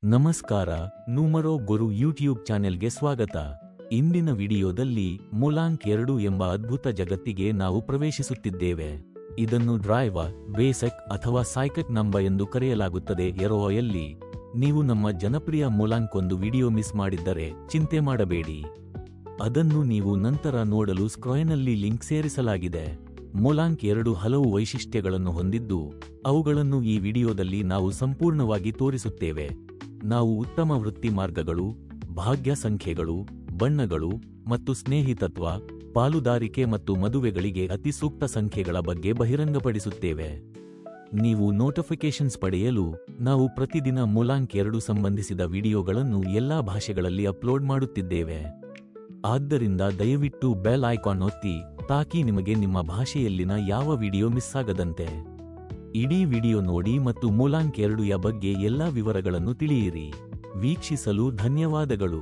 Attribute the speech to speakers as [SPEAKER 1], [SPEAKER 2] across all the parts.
[SPEAKER 1] ನಮಸ್ಕಾರ, ನೂಮರೋ ಗುರು ಯೂಟ್ಯೂಬ್ ಚಾನೆಲ್ಗೆ ಸ್ವಾಗತ. ಇಂದಿನ ವಿಡಿಯೋದಲ್ಲಿ ಮೂಲಾಂಕ್ 2 ಎಂಬ ಅದ್ಭುತ ಜಗತ್ತಿಗೆ ನಾವು ಪ್ರವೇಶಿಸುತ್ತಿದ್ದೇವೆ. ಇದನ್ನು ಡ್ರೈವ, ಬೇಸಕ್ ಅಥವಾ ಸೈಕಕ್ ನಂಬ ಎಂದು ಕರೆಯಲಾಗುತ್ತದೆ. ಎರೋಯಲ್ಲಿ ನೀವು ನಮ್ಮ ಜನಪ್ರಿಯ ಮೂಲಾಂಕ್ ಒಂದು ವಿಡಿಯೋ ಮಿಸ್ ಮಾಡಿದ್ದರೆ ಚಿಂತೆ ಮಾಡಬೇಡಿ. ಅದನ್ನು ನೀವು ನಂತರ ನೋಡಲು ಸ್ಕ್ರೀನ್ನಲ್ಲಿ ಲಿಂಕ್ ಸೇರಿಸಲಾಗಿದೆ. ಮೂಲಾಂಕ್ 2 ಹಲವು ವೈಶಿಷ್ಟ್ಯಗಳನ್ನು ಹೊಂದಿದ್ದು, ಅವುಗಳನ್ನು ಈ ವಿಡಿಯೋದಲ್ಲಿ ನಾವು ಸಂಪೂರ್ಣವಾಗಿ ತೋರಿಸುತ್ತೇವೆ. ನಾವು ಉತ್ತಮ ವೃತ್ತಿ ಮಾರ್ಗಗಳು, ಭಾಗ್ಯ ಸಂಖ್ಯೆಗಳು, ಬಣ್ಣಗಳು ಮತ್ತು ಸ್ನೇಹಿತತ್ವ, ಪಾಲುದಾರಿಕೆ ಮತ್ತು ಮದುವೆಗಳಿಗೆ ಅತಿ ಸೂಕ್ತ ಸಂಖ್ಯೆಗಳ ಬಗ್ಗೆ ಬಹಿರಂಗಪಡಿಸುತ್ತೇವೆ. ನೀವು ನೋಟಿಫಿಕೇಶನ್ಸ್ ಪಡೆಯಲು ನಾವು ಪ್ರತಿದಿನ ಮೂಲಾಂಕ್ 2 ಸಂಬಂಧಿಸಿದ ವಿಡಿಯೋಗಳನ್ನು ಎಲ್ಲಾ ಭಾಷೆಗಳಲ್ಲಿ ಅಪ್ಲೋಡ್ ಮಾಡುತ್ತಿದ್ದೇವೆ. ಆದ್ದರಿಂದ ದಯವಿಟ್ಟು ಬೆಲ್ ಐಕಾನ್ ಒತ್ತಿ ತಾಕಿ ನಿಮಗೆ ನಿಮ್ಮ ಭಾಷೆಯಲ್ಲಿನ ಯಾವ ವಿಡಿಯೋ ಮಿಸ್ ಆಗದಂತೆ. ಇಡೀ ವಿಡಿಯೋ ನೋಡಿ ಮತ್ತು ಮೂಲಾಂಕ್ 2 ಯ ಬಗ್ಗೆ ಎಲ್ಲಾ ವಿವರಗಳನ್ನು ತಿಳಿಯಿರಿ. ವೀಕ್ಷಿಸಲು ಧನ್ಯವಾದಗಳು.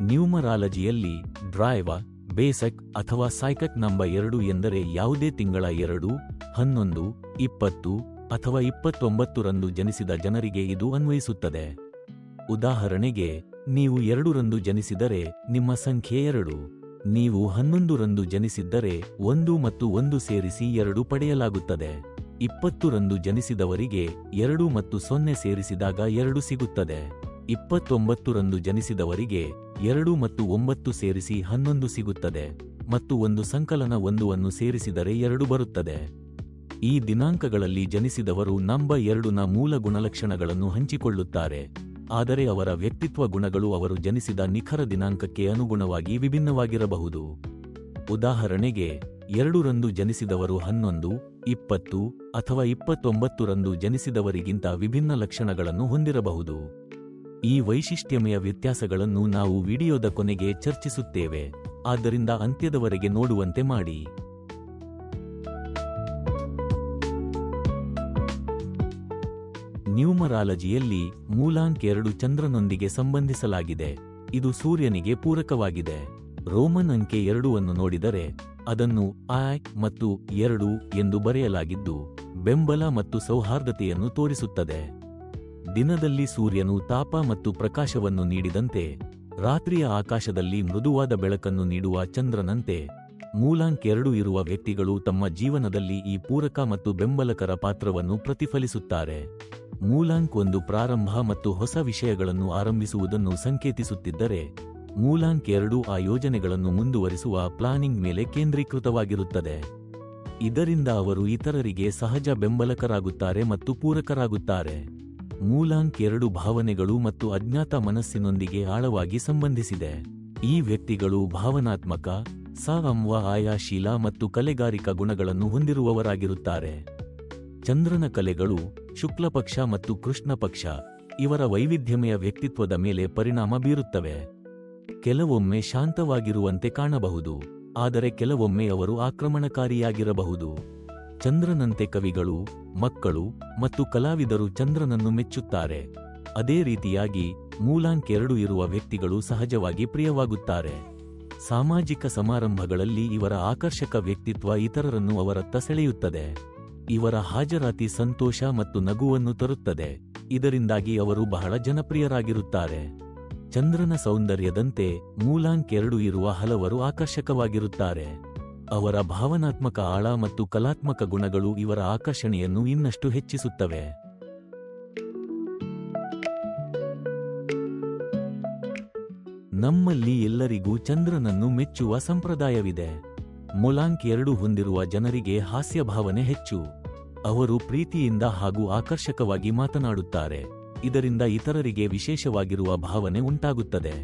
[SPEAKER 1] ನ್ಯೂಮರಾಲಜಿಯಲ್ಲಿ ಡ್ರೈವ, ಬೇಸಕ್ ಅಥವಾ ಸೈಕಕ್ ನಂಬ 2 ಎಂದರೆ ಯಾವುದೇ ತಿಂಗಳ 2, 11, 20 ಅಥವಾ 29 ರಂದು ಜನಿಸಿದ ಜನರಿಗೆ ಇದು ಅನ್ವಯಿಸುತ್ತದೆ. ಉದಾಹರಣೆಗೆ, ನೀವು 2 ರಂದು ಜನಿಸಿದರೆ ನಿಮ್ಮ ಸಂಖ್ಯೆ 2. ನೀವು 11 ರಂದು ಜನಿಸಿದ್ದರೆ 1 ಮತ್ತು 1 ಸೇರಿಸಿ 2 ಪಡೆಯಲಾಗುತ್ತದೆ. 20 ರಂದು ಜನಿಸಿದವರಿಗೆ 2 ಮತ್ತು 0 ಸೇರಿಸಿದಾಗ 2 ಸಿಗುತ್ತದೆ. 29 ರಂದು ಜನಿಸಿದವರಿಗೆ 2 ಮತ್ತು 9 ಸೇರಿಸಿ 11 ಸಿಗುತ್ತದೆ ಮತ್ತು ಒಂದು ಸಂಕಲನ 1 ಅನ್ನು ಸೇರಿಸಿದರೆ 2 ಬರುತ್ತದೆ. ಈ ದಿನಾಂಕಗಳಲ್ಲಿ ಜನಿಸಿದವರು ನಂಬ 2 ನ ಮೂಲ ಗುಣಲಕ್ಷಣಗಳನ್ನು ಹಂಚಿಕೊಳ್ಳುತ್ತಾರೆ, ಆದರೆ ಅವರ ವ್ಯಕ್ತಿತ್ವ ಗುಣಗಳು ಅವರು ಜನಿಸಿದ ನಿಖರ ದಿನಾಂಕಕ್ಕೆ ಅನುಗುಣವಾಗಿ ವಿಭಿನ್ನವಾಗಿರಬಹುದು. ಉದಾಹರಣೆಗೆ, 2 ರಂದು ಜನಿಸಿದವರು 11, 20 ಅಥವಾ 29 ರಂದು ಜನಿಸಿದವರಿಗಿಂತ ವಿಭಿನ್ನ ಲಕ್ಷಣಗಳನ್ನು ಹೊಂದಿರಬಹುದು. ಈ ವೈಶಿಷ್ಟ್ಯಮಯ ವ್ಯತ್ಯಾಸಗಳನ್ನು ನಾವು ವಿಡಿಯೋದ ಕೊನೆಗೆ ಚರ್ಚಿಸುತ್ತೇವೆ, ಆದ್ದರಿಂದ ಅಂತ್ಯದವರೆಗೆ ನೋಡುವಂತೆ ಮಾಡಿ. ನ್ಯೂಮರಾಲಜಿಯಲ್ಲಿ ಮೂಲಾಂಕ್ 2 ಚಂದ್ರನೊಂದಿಗೆ ಸಂಬಂಧಿಸಲಾಗಿದೆ. ಇದು ಸೂರ್ಯನಿಗೆ ಪೂರಕವಾಗಿದೆ. ರೋಮನ್ ಅಂಕೆ 2 ಅನ್ನು ನೋಡಿದರೆ ಅದನ್ನು ಐ ಮತ್ತು 2 ಎಂದು ಬರೆಯಲಾಗಿದ್ದು, ಬೆಂಬಲ ಮತ್ತು ಸೌಹಾರ್ದತೆಯನ್ನು ತೋರಿಸುತ್ತದೆ. ದಿನದಲ್ಲಿ ಸೂರ್ಯನು ತಾಪ ಮತ್ತು ಪ್ರಕಾಶವನ್ನು ನೀಡಿದಂತೆ, ರಾತ್ರಿಯ ಆಕಾಶದಲ್ಲಿ ಮೃದುವಾದ ಬೆಳಕನ್ನು ನೀಡುವ ಚಂದ್ರನಂತೆ, ಮೂಲಾಂಕ್ 2 ಇರುವ ವ್ಯಕ್ತಿಗಳು ತಮ್ಮ ಜೀವನದಲ್ಲಿ ಈ ಪೂರಕ ಮತ್ತು ಬೆಂಬಲಕರ ಪಾತ್ರವನ್ನು ಪ್ರತಿಫಲಿಸುತ್ತಾರೆ. ಮೂಲಾಂಕ್ 1 ಪ್ರಾರಂಭ ಮತ್ತು ಹೊಸ ವಿಷಯಗಳನ್ನು ಆರಂಭಿಸುವುದನ್ನು ಸಂಕೇತಿಸುತ್ತಿದ್ದರೆ, ಮೂಲಾಂಕ್ 2 ಆ ಯೋಜನೆಗಳನ್ನು ಮುಂದುವರಿಸುವ ಪ್ಲಾನಿಂಗ್ ಮೇಲೆ ಕೇಂದ್ರೀಕೃತವಾಗಿರುತ್ತದೆ. ಇದರಿಂದ ಅವರು ಇತರರಿಗೆ ಸಹಜ ಬೆಂಬಲಕರಾಗುತ್ತಾರೆ ಮತ್ತು ಪೂರಕರಾಗುತ್ತಾರೆ. ಮೂಲಾಂಕ್ 2 ಭಾವನೆಗಳು ಮತ್ತು ಅಜ್ಞಾತ ಮನಸ್ಸಿನೊಂದಿಗೆ ಆಳವಾಗಿ ಸಂಬಂಧಿಸಿದೆ. ಈ ವ್ಯಕ್ತಿಗಳು ಭಾವನಾತ್ಮಕ, ಸಂವಹನಶೀಲ ಮತ್ತು ಕಲೆಗಾರಿಕಾ ಗುಣಗಳನ್ನು ಹೊಂದಿರುವವರಾಗಿರುತ್ತಾರೆ. ಚಂದ್ರನ ಕಲೆಗಳು, ಶುಕ್ಲಪಕ್ಷ ಮತ್ತು ಕೃಷ್ಣಪಕ್ಷ, ಇವರ ವೈವಿಧ್ಯಮಯ ವ್ಯಕ್ತಿತ್ವದ ಮೇಲೆ ಪರಿಣಾಮ ಬೀರುತ್ತವೆ. ಕೆಲವೊಮ್ಮೆ ಶಾಂತವಾಗಿರುವಂತೆ ಕಾಣಬಹುದು, ಆದರೆ ಕೆಲವೊಮ್ಮೆ ಅವರು ಆಕ್ರಮಣಕಾರಿಯಾಗಿರಬಹುದು. ಚಂದ್ರನಂತೆ ಕವಿಗಳು, ಮಕ್ಕಳು ಮತ್ತು ಕಲಾವಿದರು ಚಂದ್ರನನ್ನು ಮೆಚ್ಚುತ್ತಾರೆ. ಅದೇ ರೀತಿಯಾಗಿ ಮೂಲಾಂಕ್ 2 ಇರುವ ವ್ಯಕ್ತಿಗಳು ಸಹಜವಾಗಿ ಪ್ರಿಯವಾಗುತ್ತಾರೆ. ಸಾಮಾಜಿಕ ಸಮಾರಂಭಗಳಲ್ಲಿ ಇವರ ಆಕರ್ಷಕ ವ್ಯಕ್ತಿತ್ವ ಇತರರನ್ನು ಅವರತ್ತ ಸೆಳೆಯುತ್ತದೆ. ಇವರ ಹಾಜರಾತಿ ಸಂತೋಷ ಮತ್ತು ನಗುವನ್ನು ತರುತ್ತದೆ, ಇದರಿಂದಾಗಿ ಅವರು ಬಹಳ ಜನಪ್ರಿಯರಾಗಿರುತ್ತಾರೆ. ಚಂದ್ರನ ಸೌಂದರ್ಯದಂತೆ ಮೂಲಾಂಕ್ 2 ಇರುವ ಹಲವರು ಆಕರ್ಷಕವಾಗಿರುತ್ತಾರೆ. ಅವರ ಭಾವನಾತ್ಮಕ ಆಳ ಮತ್ತು ಕಲಾತ್ಮಕ ಗುಣಗಳು ಇವರ ಆಕರ್ಷಣೆಯನ್ನು ಇನ್ನಷ್ಟು ಹೆಚ್ಚಿಸುತ್ತವೆ. ನಮ್ಮಲ್ಲಿ ಎಲ್ಲರಿಗೂ ಚಂದ್ರನನ್ನು ಮೆಚ್ಚುವ ಸಂಪ್ರದಾಯವಿದೆ. ಮೂಲಾಂಕ್ 2 ಹೊಂದಿರುವ ಜನರಿಗೆ ಹಾಸ್ಯ ಭಾವನೆ ಹೆಚ್ಚು. ಅವರು ಪ್ರೀತಿಯಿಂದ ಹಾಗೂ ಆಕರ್ಷಕವಾಗಿ ಮಾತನಾಡುತ್ತಾರೆ, ಇದರಿಂದ ಇತರರಿಗೆ ವಿಶೇಷವಾಗಿರುವ ಭಾವನೆ ಉಂಟಾಗುತ್ತದೆ.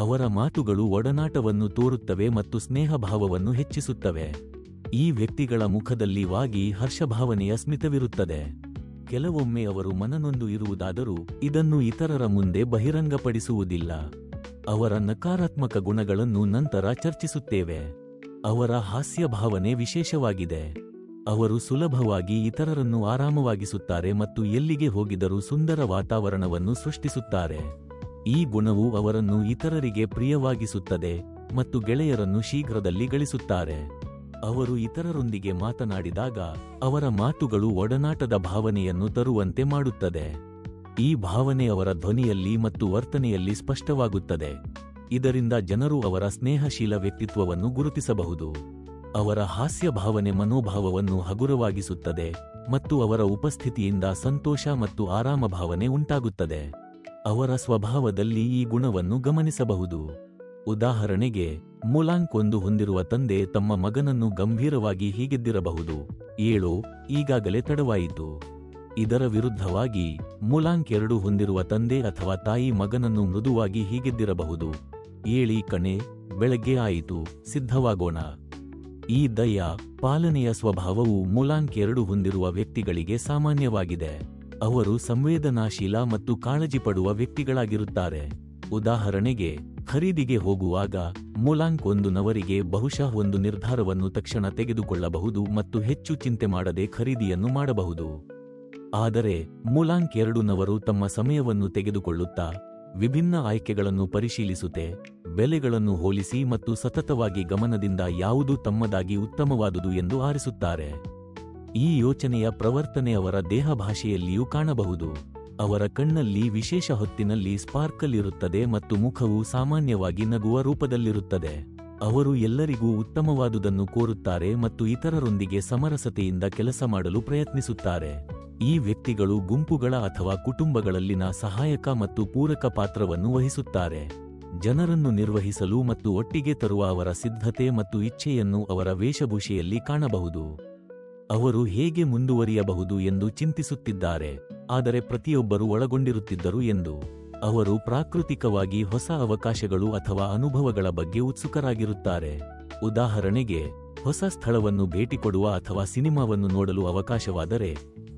[SPEAKER 1] ಅವರ ಮಾತುಗಳು ಒಡನಾಟವನ್ನು ತೋರುತ್ತವೆ ಮತ್ತು ಸ್ನೇಹ ಭಾವವನ್ನು ಹೆಚ್ಚಿಸುತ್ತವೆ. ಈ ವ್ಯಕ್ತಿಗಳ ಮುಖದಲ್ಲಿ ಹರ್ಷಭಾವನೆಯ ಸ್ಮಿತವಿರುತ್ತದೆ. ಕೆಲವೊಮ್ಮೆ ಅವರು ಮನನೊಂದು ಇರುವುದಾದರೂ ಇದನ್ನು ಇತರರ ಮುಂದೆ ಬಹಿರಂಗಪಡಿಸುವುದಿಲ್ಲ. ಅವರ ನಕಾರಾತ್ಮಕ ಗುಣಗಳನ್ನು ನಂತರ ಚರ್ಚಿಸುತ್ತೇವೆ. ಅವರ ಹಾಸ್ಯ ಭಾವನೆ ವಿಶೇಷವಾಗಿದೆ. ಅವರು ಸುಲಭವಾಗಿ ಇತರರನ್ನು ಆರಾಮವಾಗಿಸುತ್ತಾರೆ ಮತ್ತು ಎಲ್ಲಿಗೆ ಹೋಗಿದರೂ ಸುಂದರ ವಾತಾವರಣವನ್ನು ಸೃಷ್ಟಿಸುತ್ತಾರೆ. ಈ ಗುಣವು ಅವರನ್ನು ಇತರರಿಗೆ ಪ್ರಿಯವಾಗಿಸುತ್ತದೆ ಮತ್ತು ಗೆಳೆಯರನ್ನು ಶೀಘ್ರದಲ್ಲಿ ಗಳಿಸುತ್ತಾರೆ. ಅವರು ಇತರರೊಂದಿಗೆ ಮಾತನಾಡಿದಾಗ ಅವರ ಮಾತುಗಳು ಒಡನಾಟದ ಭಾವನೆಯನ್ನು ತರುವಂತೆ ಮಾಡುತ್ತದೆ. ಈ ಭಾವನೆ ಅವರ ಧ್ವನಿಯಲ್ಲಿ ಮತ್ತು ವರ್ತನೆಯಲ್ಲಿ ಸ್ಪಷ್ಟವಾಗುತ್ತದೆ. ಇದರಿಂದ ಜನರು ಅವರ ಸ್ನೇಹಶೀಲ ವ್ಯಕ್ತಿತ್ವವನ್ನು ಗುರುತಿಸಬಹುದು. ಅವರ ಹಾಸ್ಯ ಭಾವನೆ ಮನೋಭಾವವನ್ನು ಹಗುರವಾಗಿಸುತ್ತದೆ ಮತ್ತು ಅವರ ಉಪಸ್ಥಿತಿಯಿಂದ ಸಂತೋಷ ಮತ್ತು ಆರಾಮ ಭಾವನೆ ಉಂಟಾಗುತ್ತದೆ. ಅವರ ಸ್ವಭಾವದಲ್ಲಿ ಈ ಗುಣವನ್ನು ಗಮನಿಸಬಹುದು. ಉದಾಹರಣೆಗೆ, ಮುಲಾಂಕ್ 1 ಹೊಂದಿರುವ ತಂದೆ ತಮ್ಮ ಮಗನನ್ನು ಗಂಭೀರವಾಗಿ ಹೀಗೆದ್ದಿರಬಹುದು, "ಏಳೋ, ಈಗಾಗಲೇ ತಡವಾಯಿತು." ಇದರ ವಿರುದ್ಧವಾಗಿ, ಮುಲಾಂಕ್ 2 ಹೊಂದಿರುವ ತಂದೆ ಅಥವಾ ತಾಯಿ ಮಗನನ್ನು ಮೃದುವಾಗಿ ಹೀಗೆದ್ದಿರಬಹುದು, "ಏಳಿ ಕಣೆ, ಬೆಳಗ್ಗೆ ಆಯಿತು, ಸಿದ್ಧವಾಗೋಣ." ಈ ದಯ, ಪಾಲನೆಯ ಸ್ವಭಾವವು ಮುಲಾಂಕ್ 2 ಹೊಂದಿರುವ ವ್ಯಕ್ತಿಗಳಿಗೆ ಸಾಮಾನ್ಯವಾಗಿದೆ. ಅವರು ಸಂವೇದನಾಶೀಲ ಮತ್ತು ಕಾಳಜಿಪಡುವ ವ್ಯಕ್ತಿಗಳಾಗಿರುತ್ತಾರೆ. ಉದಾಹರಣೆಗೆ, ಖರೀದಿಗೆ ಹೋಗುವಾಗ ಮುಲಾಂಕ್ 1 ನವರಿಗೆ ಬಹುಶಃ ಒಂದು ನಿರ್ಧಾರವನ್ನು ತಕ್ಷಣ ತೆಗೆದುಕೊಳ್ಳಬಹುದು ಮತ್ತು ಹೆಚ್ಚು ಚಿಂತೆ ಮಾಡದೆ ಖರೀದಿಯನ್ನು ಮಾಡಬಹುದು. ಆದರೆ ಮುಲಾಂಕ್ 2 ನವರು ತಮ್ಮ ಸಮಯವನ್ನು ತೆಗೆದುಕೊಳ್ಳುತ್ತಾ, ವಿಭಿನ್ನ ಆಯ್ಕೆಗಳನ್ನು ಪರಿಶೀಲಿಸುತ್ತೆ, ಬೆಲೆಗಳನ್ನು ಹೋಲಿಸಿ ಮತ್ತು ಸತತವಾಗಿ ಗಮನದಿಂದ ಯಾವುದು ತಮ್ಮದಾಗಿ ಉತ್ತಮವಾದುದು ಎಂದು ಆರಿಸುತ್ತಾರೆ. ಈ ಯೋಚನೆಯ ಪ್ರವರ್ತನೆ ಅವರ ದೇಹಭಾಷೆಯಲ್ಲಿಯೂ ಕಾಣಬಹುದು. ಅವರ ಕಣ್ಣಲ್ಲಿ ವಿಶೇಷ ಹೊತ್ತಿನಲ್ಲಿ ಸ್ಪಾರ್ಕಲ್ ಇರುತ್ತದೆ ಮತ್ತು ಮುಖವು ಸಾಮಾನ್ಯವಾಗಿ ನಗುವ ರೂಪದಲ್ಲಿರುತ್ತದೆ. ಅವರು ಎಲ್ಲರಿಗೂ ಉತ್ತಮವಾದುದನ್ನು ಕೋರುತ್ತಾರೆ ಮತ್ತು ಇತರರೊಂದಿಗೆ ಸಮರಸತೆಯಿಂದ ಕೆಲಸ ಮಾಡಲು ಪ್ರಯತ್ನಿಸುತ್ತಾರೆ. ಈ ವ್ಯಕ್ತಿಗಳು ಗುಂಪುಗಳ ಅಥವಾ ಕುಟುಂಬಗಳಲ್ಲಿನ ಸಹಾಯಕ ಮತ್ತು ಪೂರಕ ಪಾತ್ರವನ್ನು ವಹಿಸುತ್ತಾರೆ. ಜನರನ್ನು ನಿರ್ವಹಿಸಲು ಮತ್ತು ಒಟ್ಟಿಗೆ ತರುವ ಅವರ ಸಿದ್ಧತೆ ಮತ್ತು ಇಚ್ಛೆಯನ್ನು ಅವರ ವೇಷಭೂಷೆಯಲ್ಲಿ ಕಾಣಬಹುದು. ಅವರು ಹೇಗೆ ಮುಂದುವರಿಯಬಹುದು ಎಂದು ಚಿಂತಿಸುತ್ತಿದ್ದಾರೆ, ಆದರೆ ಪ್ರತಿಯೊಬ್ಬರೂ ಒಳಗೊಂಡಿರುತ್ತಿದ್ದರು ಎಂದು. ಅವರು ಪ್ರಾಕೃತಿಕವಾಗಿ ಹೊಸ ಅವಕಾಶಗಳು ಅಥವಾ ಅನುಭವಗಳ ಬಗ್ಗೆ ಉತ್ಸುಕರಾಗಿರುತ್ತಾರೆ. ಉದಾಹರಣೆಗೆ, ಹೊಸ ಸ್ಥಳವನ್ನು ಭೇಟಿ ಕೊಡುವ ಅಥವಾ ಸಿನಿಮಾವನ್ನು ನೋಡಲು ಅವಕಾಶವಾದರೆ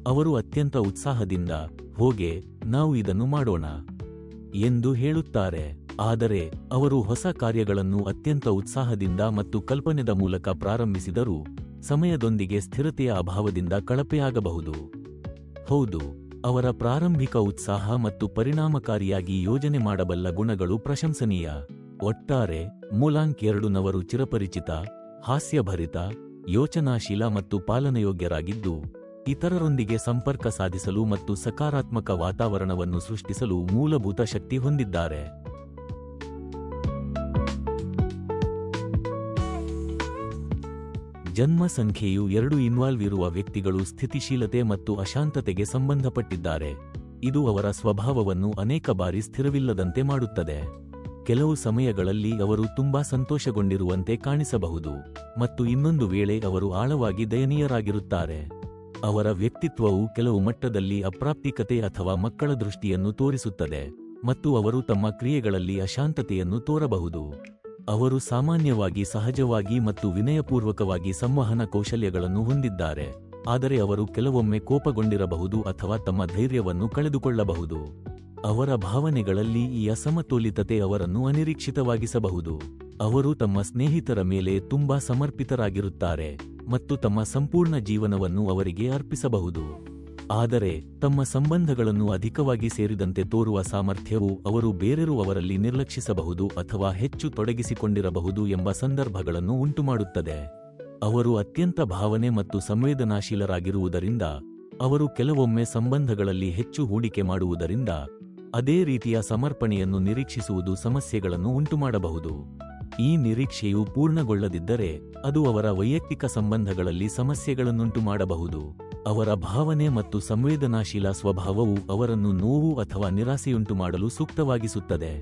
[SPEAKER 1] ಅವರು ಅತ್ಯಂತ ಉತ್ಸಾಹದಿಂದ, "ಹೋಗೆ, ನಾವು ಇದನ್ನು ಮಾಡೋಣ" ಎಂದು ಹೇಳುತ್ತಾರೆ. ಆದರೆ ಅವರು ಹೊಸ ಕಾರ್ಯಗಳನ್ನು ಅತ್ಯಂತ ಉತ್ಸಾಹದಿಂದ ಮತ್ತು ಕಲ್ಪನೆದ ಮೂಲಕ ಪ್ರಾರಂಭಿಸಿದರೂ ಸಮಯದೊಂದಿಗೆ ಸ್ಥಿರತೆಯ ಅಭಾವದಿಂದ ಕಳಪೆಯಾಗಬಹುದು. ಹೌದು, ಅವರ ಪ್ರಾರಂಭಿಕ ಉತ್ಸಾಹ ಮತ್ತು ಪರಿಣಾಮಕಾರಿಯಾಗಿ ಯೋಜನೆ ಮಾಡಬಲ್ಲ ಗುಣಗಳು ಪ್ರಶಂಸನೀಯ. ಒಟ್ಟಾರೆ, ಮುಲಾಂಕ್ 2 ನವರು ಚಿರಪರಿಚಿತ, ಹಾಸ್ಯಭರಿತ, ಯೋಚನಾಶೀಲ ಮತ್ತು ಪಾಲನಯೋಗ್ಯರಾಗಿದ್ದು, ಇತರರೊಂದಿಗೆ ಸಂಪರ್ಕ ಸಾಧಿಸಲು ಮತ್ತು ಸಕಾರಾತ್ಮಕ ವಾತಾವರಣವನ್ನು ಸೃಷ್ಟಿಸಲು ಮೂಲಭೂತ ಶಕ್ತಿ ಹೊಂದಿದ್ದಾರೆ. ಜನ್ಮ ಸಂಖ್ಯೆಯು 2 ಇನ್ವಾಲ್ವ್ ಇರುವ ವ್ಯಕ್ತಿಗಳು ಸ್ಥಿತಿಶೀಲತೆ ಮತ್ತು ಅಶಾಂತತೆಗೆ ಸಂಬಂಧಪಟ್ಟಿದ್ದಾರೆ. ಇದು ಅವರ ಸ್ವಭಾವವನ್ನು ಅನೇಕ ಬಾರಿ ಸ್ಥಿರವಿಲ್ಲದಂತೆ ಮಾಡುತ್ತದೆ. ಕೆಲವು ಸಮಯಗಳಲ್ಲಿ ಅವರು ತುಂಬಾ ಸಂತೋಷಗೊಂಡಿರುವಂತೆ ಕಾಣಿಸಬಹುದು ಮತ್ತು ಇನ್ನೊಂದು ವೇಳೆ ಅವರು ಆಳವಾಗಿ ದಯನೀಯರಾಗಿರುತ್ತಾರೆ. ಅವರ ವ್ಯಕ್ತಿತ್ವವು ಕೆಲವು ಮಟ್ಟದಲ್ಲಿ ಅಪ್ರಾಪ್ತಿಕತೆ ಅಥವಾ ಮಕ್ಕಳ ದೃಷ್ಟಿಯನ್ನು ತೋರಿಸುತ್ತದೆ ಮತ್ತು ಅವರು ತಮ್ಮ ಕ್ರಿಯೆಗಳಲ್ಲಿ ಅಶಾಂತತೆಯನ್ನು ತೋರಬಹುದು. ಅವರು ಸಾಮಾನ್ಯವಾಗಿ ಸಹಜವಾಗಿ ಮತ್ತು ವಿನಯಪೂರ್ವಕವಾಗಿ ಸಂವಹನ ಕೌಶಲ್ಯಗಳನ್ನು ಹೊಂದಿದ್ದಾರೆ, ಆದರೆ ಅವರು ಕೆಲವೊಮ್ಮೆ ಕೋಪಗೊಂಡಿರಬಹುದು ಅಥವಾ ತಮ್ಮ ಧೈರ್ಯವನ್ನು ಕಳೆದುಕೊಳ್ಳಬಹುದು. ಅವರ ಭಾವನೆಗಳಲ್ಲಿ ಈ ಅಸಮತೋಲಿತತೆ ಅವರನ್ನು ಅನಿರೀಕ್ಷಿತವಾಗಿಸಬಹುದು. ಅವರು ತಮ್ಮ ಸ್ನೇಹಿತರ ಮೇಲೆ ತುಂಬಾ ಸಮರ್ಪಿತರಾಗಿರುತ್ತಾರೆ ಮತ್ತು ತಮ್ಮ ಸಂಪೂರ್ಣ ಜೀವನವನ್ನು ಅವರಿಗೆ ಅರ್ಪಿಸಬಹುದು. ಆದರೆ ತಮ್ಮ ಸಂಬಂಧಗಳನ್ನು ಅಧಿಕವಾಗಿ ಸೇರಿದಂತೆ ತೋರುವ ಸಾಮರ್ಥ್ಯವು ಅವರು ಬೇರೆರು ಅವರಲ್ಲಿ ನಿರ್ಲಕ್ಷಿಸಬಹುದು ಅಥವಾ ಹೆಚ್ಚು ತೊಡಗಿಸಿಕೊಂಡಿರಬಹುದು ಎಂಬ ಸಂದರ್ಭಗಳನ್ನು ಉಂಟುಮಾಡುತ್ತದೆ. ಅವರು ಅತ್ಯಂತ ಭಾವನೆ ಮತ್ತು ಸಂವೇದನಾಶೀಲರಾಗಿರುವುದರಿಂದ ಅವರು ಕೆಲವೊಮ್ಮೆ ಸಂಬಂಧಗಳಲ್ಲಿ ಹೆಚ್ಚು ಹೂಡಿಕೆ ಮಾಡುವುದರಿಂದ ಅದೇ ರೀತಿಯ ಸಮರ್ಪಣೆಯನ್ನು ನಿರೀಕ್ಷಿಸುವುದು ಸಮಸ್ಯೆಗಳನ್ನು ಉಂಟುಮಾಡಬಹುದು. ಈ ನಿರೀಕ್ಷೆಯು ಪೂರ್ಣಗೊಳ್ಳದಿದ್ದರೆ ಅದು ಅವರ ವೈಯಕ್ತಿಕ ಸಂಬಂಧಗಳಲ್ಲಿ ಸಮಸ್ಯೆಗಳನ್ನುಂಟು ಮಾಡಬಹುದು. ಅವರ ಭಾವನೆ ಮತ್ತು ಸಂವೇದನಾಶೀಲ ಸ್ವಭಾವವು ಅವರನ್ನು ನೋವು ಅಥವಾ ನಿರಾಸೆಯುಂಟು ಮಾಡಲು ಸೂಕ್ತವಾಗಿಸುತ್ತದೆ.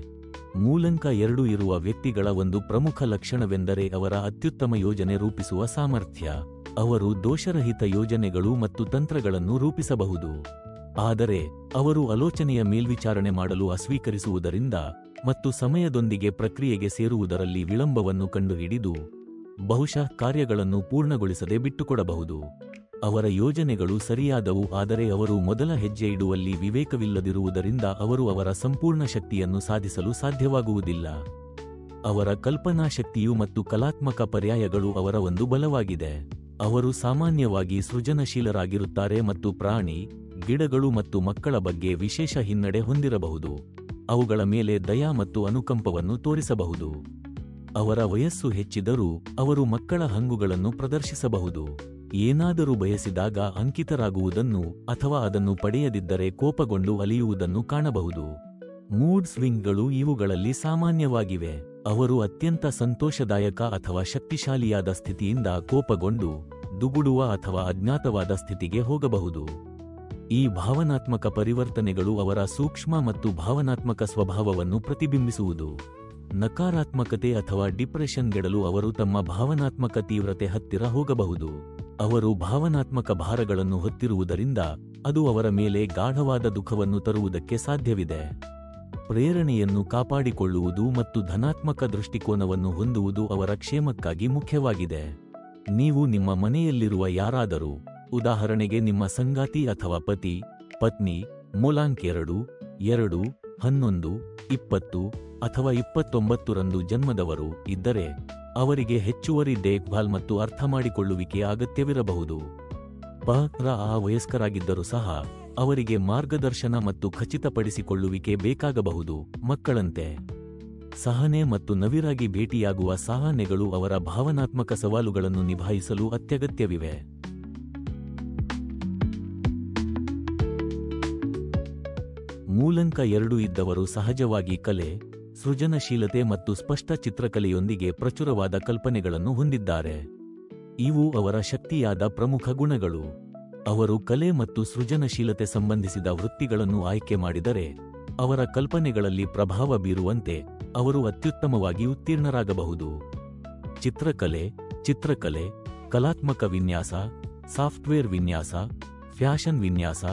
[SPEAKER 1] ಮೂಲಂಕ 2 ಇರುವ ವ್ಯಕ್ತಿಗಳ ಒಂದು ಪ್ರಮುಖ ಲಕ್ಷಣವೆಂದರೆ ಅವರ ಅತ್ಯುತ್ತಮ ಯೋಜನೆ ರೂಪಿಸುವ ಸಾಮರ್ಥ್ಯ. ಅವರು ದೋಷರಹಿತ ಯೋಜನೆಗಳು ಮತ್ತು ತಂತ್ರಗಳನ್ನು ರೂಪಿಸಬಹುದು, ಆದರೆ ಅವರು ಆಲೋಚನೆಯ ಮೇಲ್ವಿಚಾರಣೆ ಮಾಡಲು ಅಸ್ವೀಕರಿಸುವುದರಿಂದ ಮತ್ತು ಸಮಯದೊಂದಿಗೆ ಪ್ರಕ್ರಿಯೆಗೆ ಸೇರುವುದರಲ್ಲಿ ವಿಳಂಬವನ್ನು ಕಂಡುಹಿಡಿದು ಬಹುಶಃ ಕಾರ್ಯಗಳನ್ನು ಪೂರ್ಣಗೊಳಿಸದೆ ಬಿಟ್ಟುಕೊಡಬಹುದು. ಅವರ ಯೋಜನೆಗಳು ಸರಿಯಾದವು, ಆದರೆ ಅವರು ಮೊದಲ ಹೆಜ್ಜೆ ಇಡುವಲ್ಲಿ ವಿವೇಕವಿಲ್ಲದಿರುವುದರಿಂದ ಅವರು ಅವರ ಸಂಪೂರ್ಣ ಶಕ್ತಿಯನ್ನು ಸಾಧಿಸಲು ಸಾಧ್ಯವಾಗುವುದಿಲ್ಲ. ಅವರ ಕಲ್ಪನಾ ಶಕ್ತಿಯು ಮತ್ತು ಕಲಾತ್ಮಕ ಪರ್ಯಾಯಗಳು ಅವರ ಒಂದು ಬಲವಾಗಿದೆ. ಅವರು ಸಾಮಾನ್ಯವಾಗಿ ಸೃಜನಶೀಲರಾಗಿರುತ್ತಾರೆ ಮತ್ತು ಪ್ರಾಣಿ, ಗಿಡಗಳು ಮತ್ತು ಮಕ್ಕಳ ಬಗ್ಗೆ ವಿಶೇಷ ಹಿನ್ನಡೆ ಹೊಂದಿರಬಹುದು. ಅವುಗಳ ಮೇಲೆ ದಯಾ ಮತ್ತು ಅನುಕಂಪವನ್ನು ತೋರಿಸಬಹುದು. ಅವರ ವಯಸ್ಸು ಹೆಚ್ಚಿದರೂ ಅವರು ಮಕ್ಕಳ ಹಂಗುಗಳನ್ನು ಪ್ರದರ್ಶಿಸಬಹುದು. ಏನಾದರೂ ಬಯಸಿದಾಗ ಅಂಕಿತರಾಗುವುದನ್ನು ಅಥವಾ ಅದನ್ನು ಪಡೆಯದಿದ್ದರೆ ಕೋಪಗೊಂಡು ಅಲಿಯುವುದನ್ನು ಕಾಣಬಹುದು. ಮೂಡ್ ಸ್ವಿಂಗ್ಗಳು ಇವುಗಳಲ್ಲಿ ಸಾಮಾನ್ಯವಾಗಿವೆ. ಅವರು ಅತ್ಯಂತ ಸಂತೋಷದಾಯಕ ಅಥವಾ ಶಕ್ತಿಶಾಲಿಯಾದ ಸ್ಥಿತಿಯಿಂದ ಕೋಪಗೊಂಡು ದುಗುಡುವ ಅಥವಾ ಅಜ್ಞಾತವಾದ ಸ್ಥಿತಿಗೆ ಹೋಗಬಹುದು. ಈ ಭಾವನಾತ್ಮಕ ಪರಿವರ್ತನೆಗಳು ಅವರ ಸೂಕ್ಷ್ಮ ಮತ್ತು ಭಾವನಾತ್ಮಕ ಸ್ವಭಾವವನ್ನು ಪ್ರತಿಬಿಂಬಿಸುವುದು. ನಕಾರಾತ್ಮಕತೆ ಅಥವಾ ಡಿಪ್ರೆಷನ್ಗೆಡಲು ಅವರು ತಮ್ಮ ಭಾವನಾತ್ಮಕ ತೀವ್ರತೆ ಹತ್ತಿರ ಹೋಗಬಹುದು. ಅವರು ಭಾವನಾತ್ಮಕ ಭಾರಗಳನ್ನು ಹೊತ್ತಿರುವುದರಿಂದ ಅದು ಅವರ ಮೇಲೆ ಗಾಢವಾದ ದುಃಖವನ್ನು ತರುವುದಕ್ಕೆ ಸಾಧ್ಯವಿದೆ. ಪ್ರೇರಣೆಯನ್ನು ಕಾಪಾಡಿಕೊಳ್ಳುವುದು ಮತ್ತು ಧನಾತ್ಮಕ ದೃಷ್ಟಿಕೋನವನ್ನು ಹೊಂದುವುದು ಅವರ ಕ್ಷೇಮಕ್ಕಾಗಿ ಮುಖ್ಯವಾಗಿದೆ. ನೀವು ನಿಮ್ಮ ಮನೆಯಲ್ಲಿರುವ ಯಾರಾದರೂ, ಉದಾಹರಣೆಗೆ ನಿಮ್ಮ ಸಂಗಾತಿ ಅಥವಾ ಪತಿ, ಪತ್ನಿ, ಮೊಲಾಂಕ್ 2, 2, 11, 20 ಅಥವಾ 29ರಂದು ಜನ್ಮದವರು ಇದ್ದರೆ, ಅವರಿಗೆ ಹೆಚ್ಚುವರಿ ದೇಖ್ಭಾಲ್ ಮತ್ತು ಅರ್ಥಮಾಡಿಕೊಳ್ಳುವಿಕೆಯ ಅಗತ್ಯವಿರಬಹುದು. ಆ ವಯಸ್ಕರಾಗಿದ್ದರೂ ಸಹ ಅವರಿಗೆ ಮಾರ್ಗದರ್ಶನ ಮತ್ತು ಖಚಿತಪಡಿಸಿಕೊಳ್ಳುವಿಕೆ ಬೇಕಾಗಬಹುದು. ಮಕ್ಕಳಂತೆ ಸಹನೆ ಮತ್ತು ನವಿರಾಗಿ ಭೇಟಿಯಾಗುವ ಸಹನೆಗಳು ಅವರ ಭಾವನಾತ್ಮಕ ಸವಾಲುಗಳನ್ನು ನಿಭಾಯಿಸಲು ಅತ್ಯಗತ್ಯವಿವೆ. ಮೂಲಂಕ 2 ಇದ್ದವರು ಸಹಜವಾಗಿ ಕಲೆ, ಸೃಜನಶೀಲತೆ ಮತ್ತು ಸ್ಪಷ್ಟ ಚಿತ್ರಕಲೆಯೊಂದಿಗೆ ಪ್ರಚುರವಾದ ಕಲ್ಪನೆಗಳನ್ನು ಹೊಂದಿದ್ದಾರೆ. ಇವು ಅವರ ಶಕ್ತಿಯಾದ ಪ್ರಮುಖ ಗುಣಗಳು. ಅವರು ಕಲೆ ಮತ್ತು ಸೃಜನಶೀಲತೆ ಸಂಬಂಧಿಸಿದ ವೃತ್ತಿಗಳನ್ನು ಆಯ್ಕೆ ಮಾಡಿದರೆ, ಅವರ ಕಲ್ಪನೆಗಳಲ್ಲಿ ಪ್ರಭಾವ ಬೀರುವಂತೆ ಅವರು ಅತ್ಯುತ್ತಮವಾಗಿ ಉತ್ತೀರ್ಣರಾಗಬಹುದು. ಚಿತ್ರಕಲೆ, ಕಲಾತ್ಮಕ ವಿನ್ಯಾಸ, ಸಾಫ್ಟ್ವೇರ್ ವಿನ್ಯಾಸ, ಫ್ಯಾಷನ್ ವಿನ್ಯಾಸ,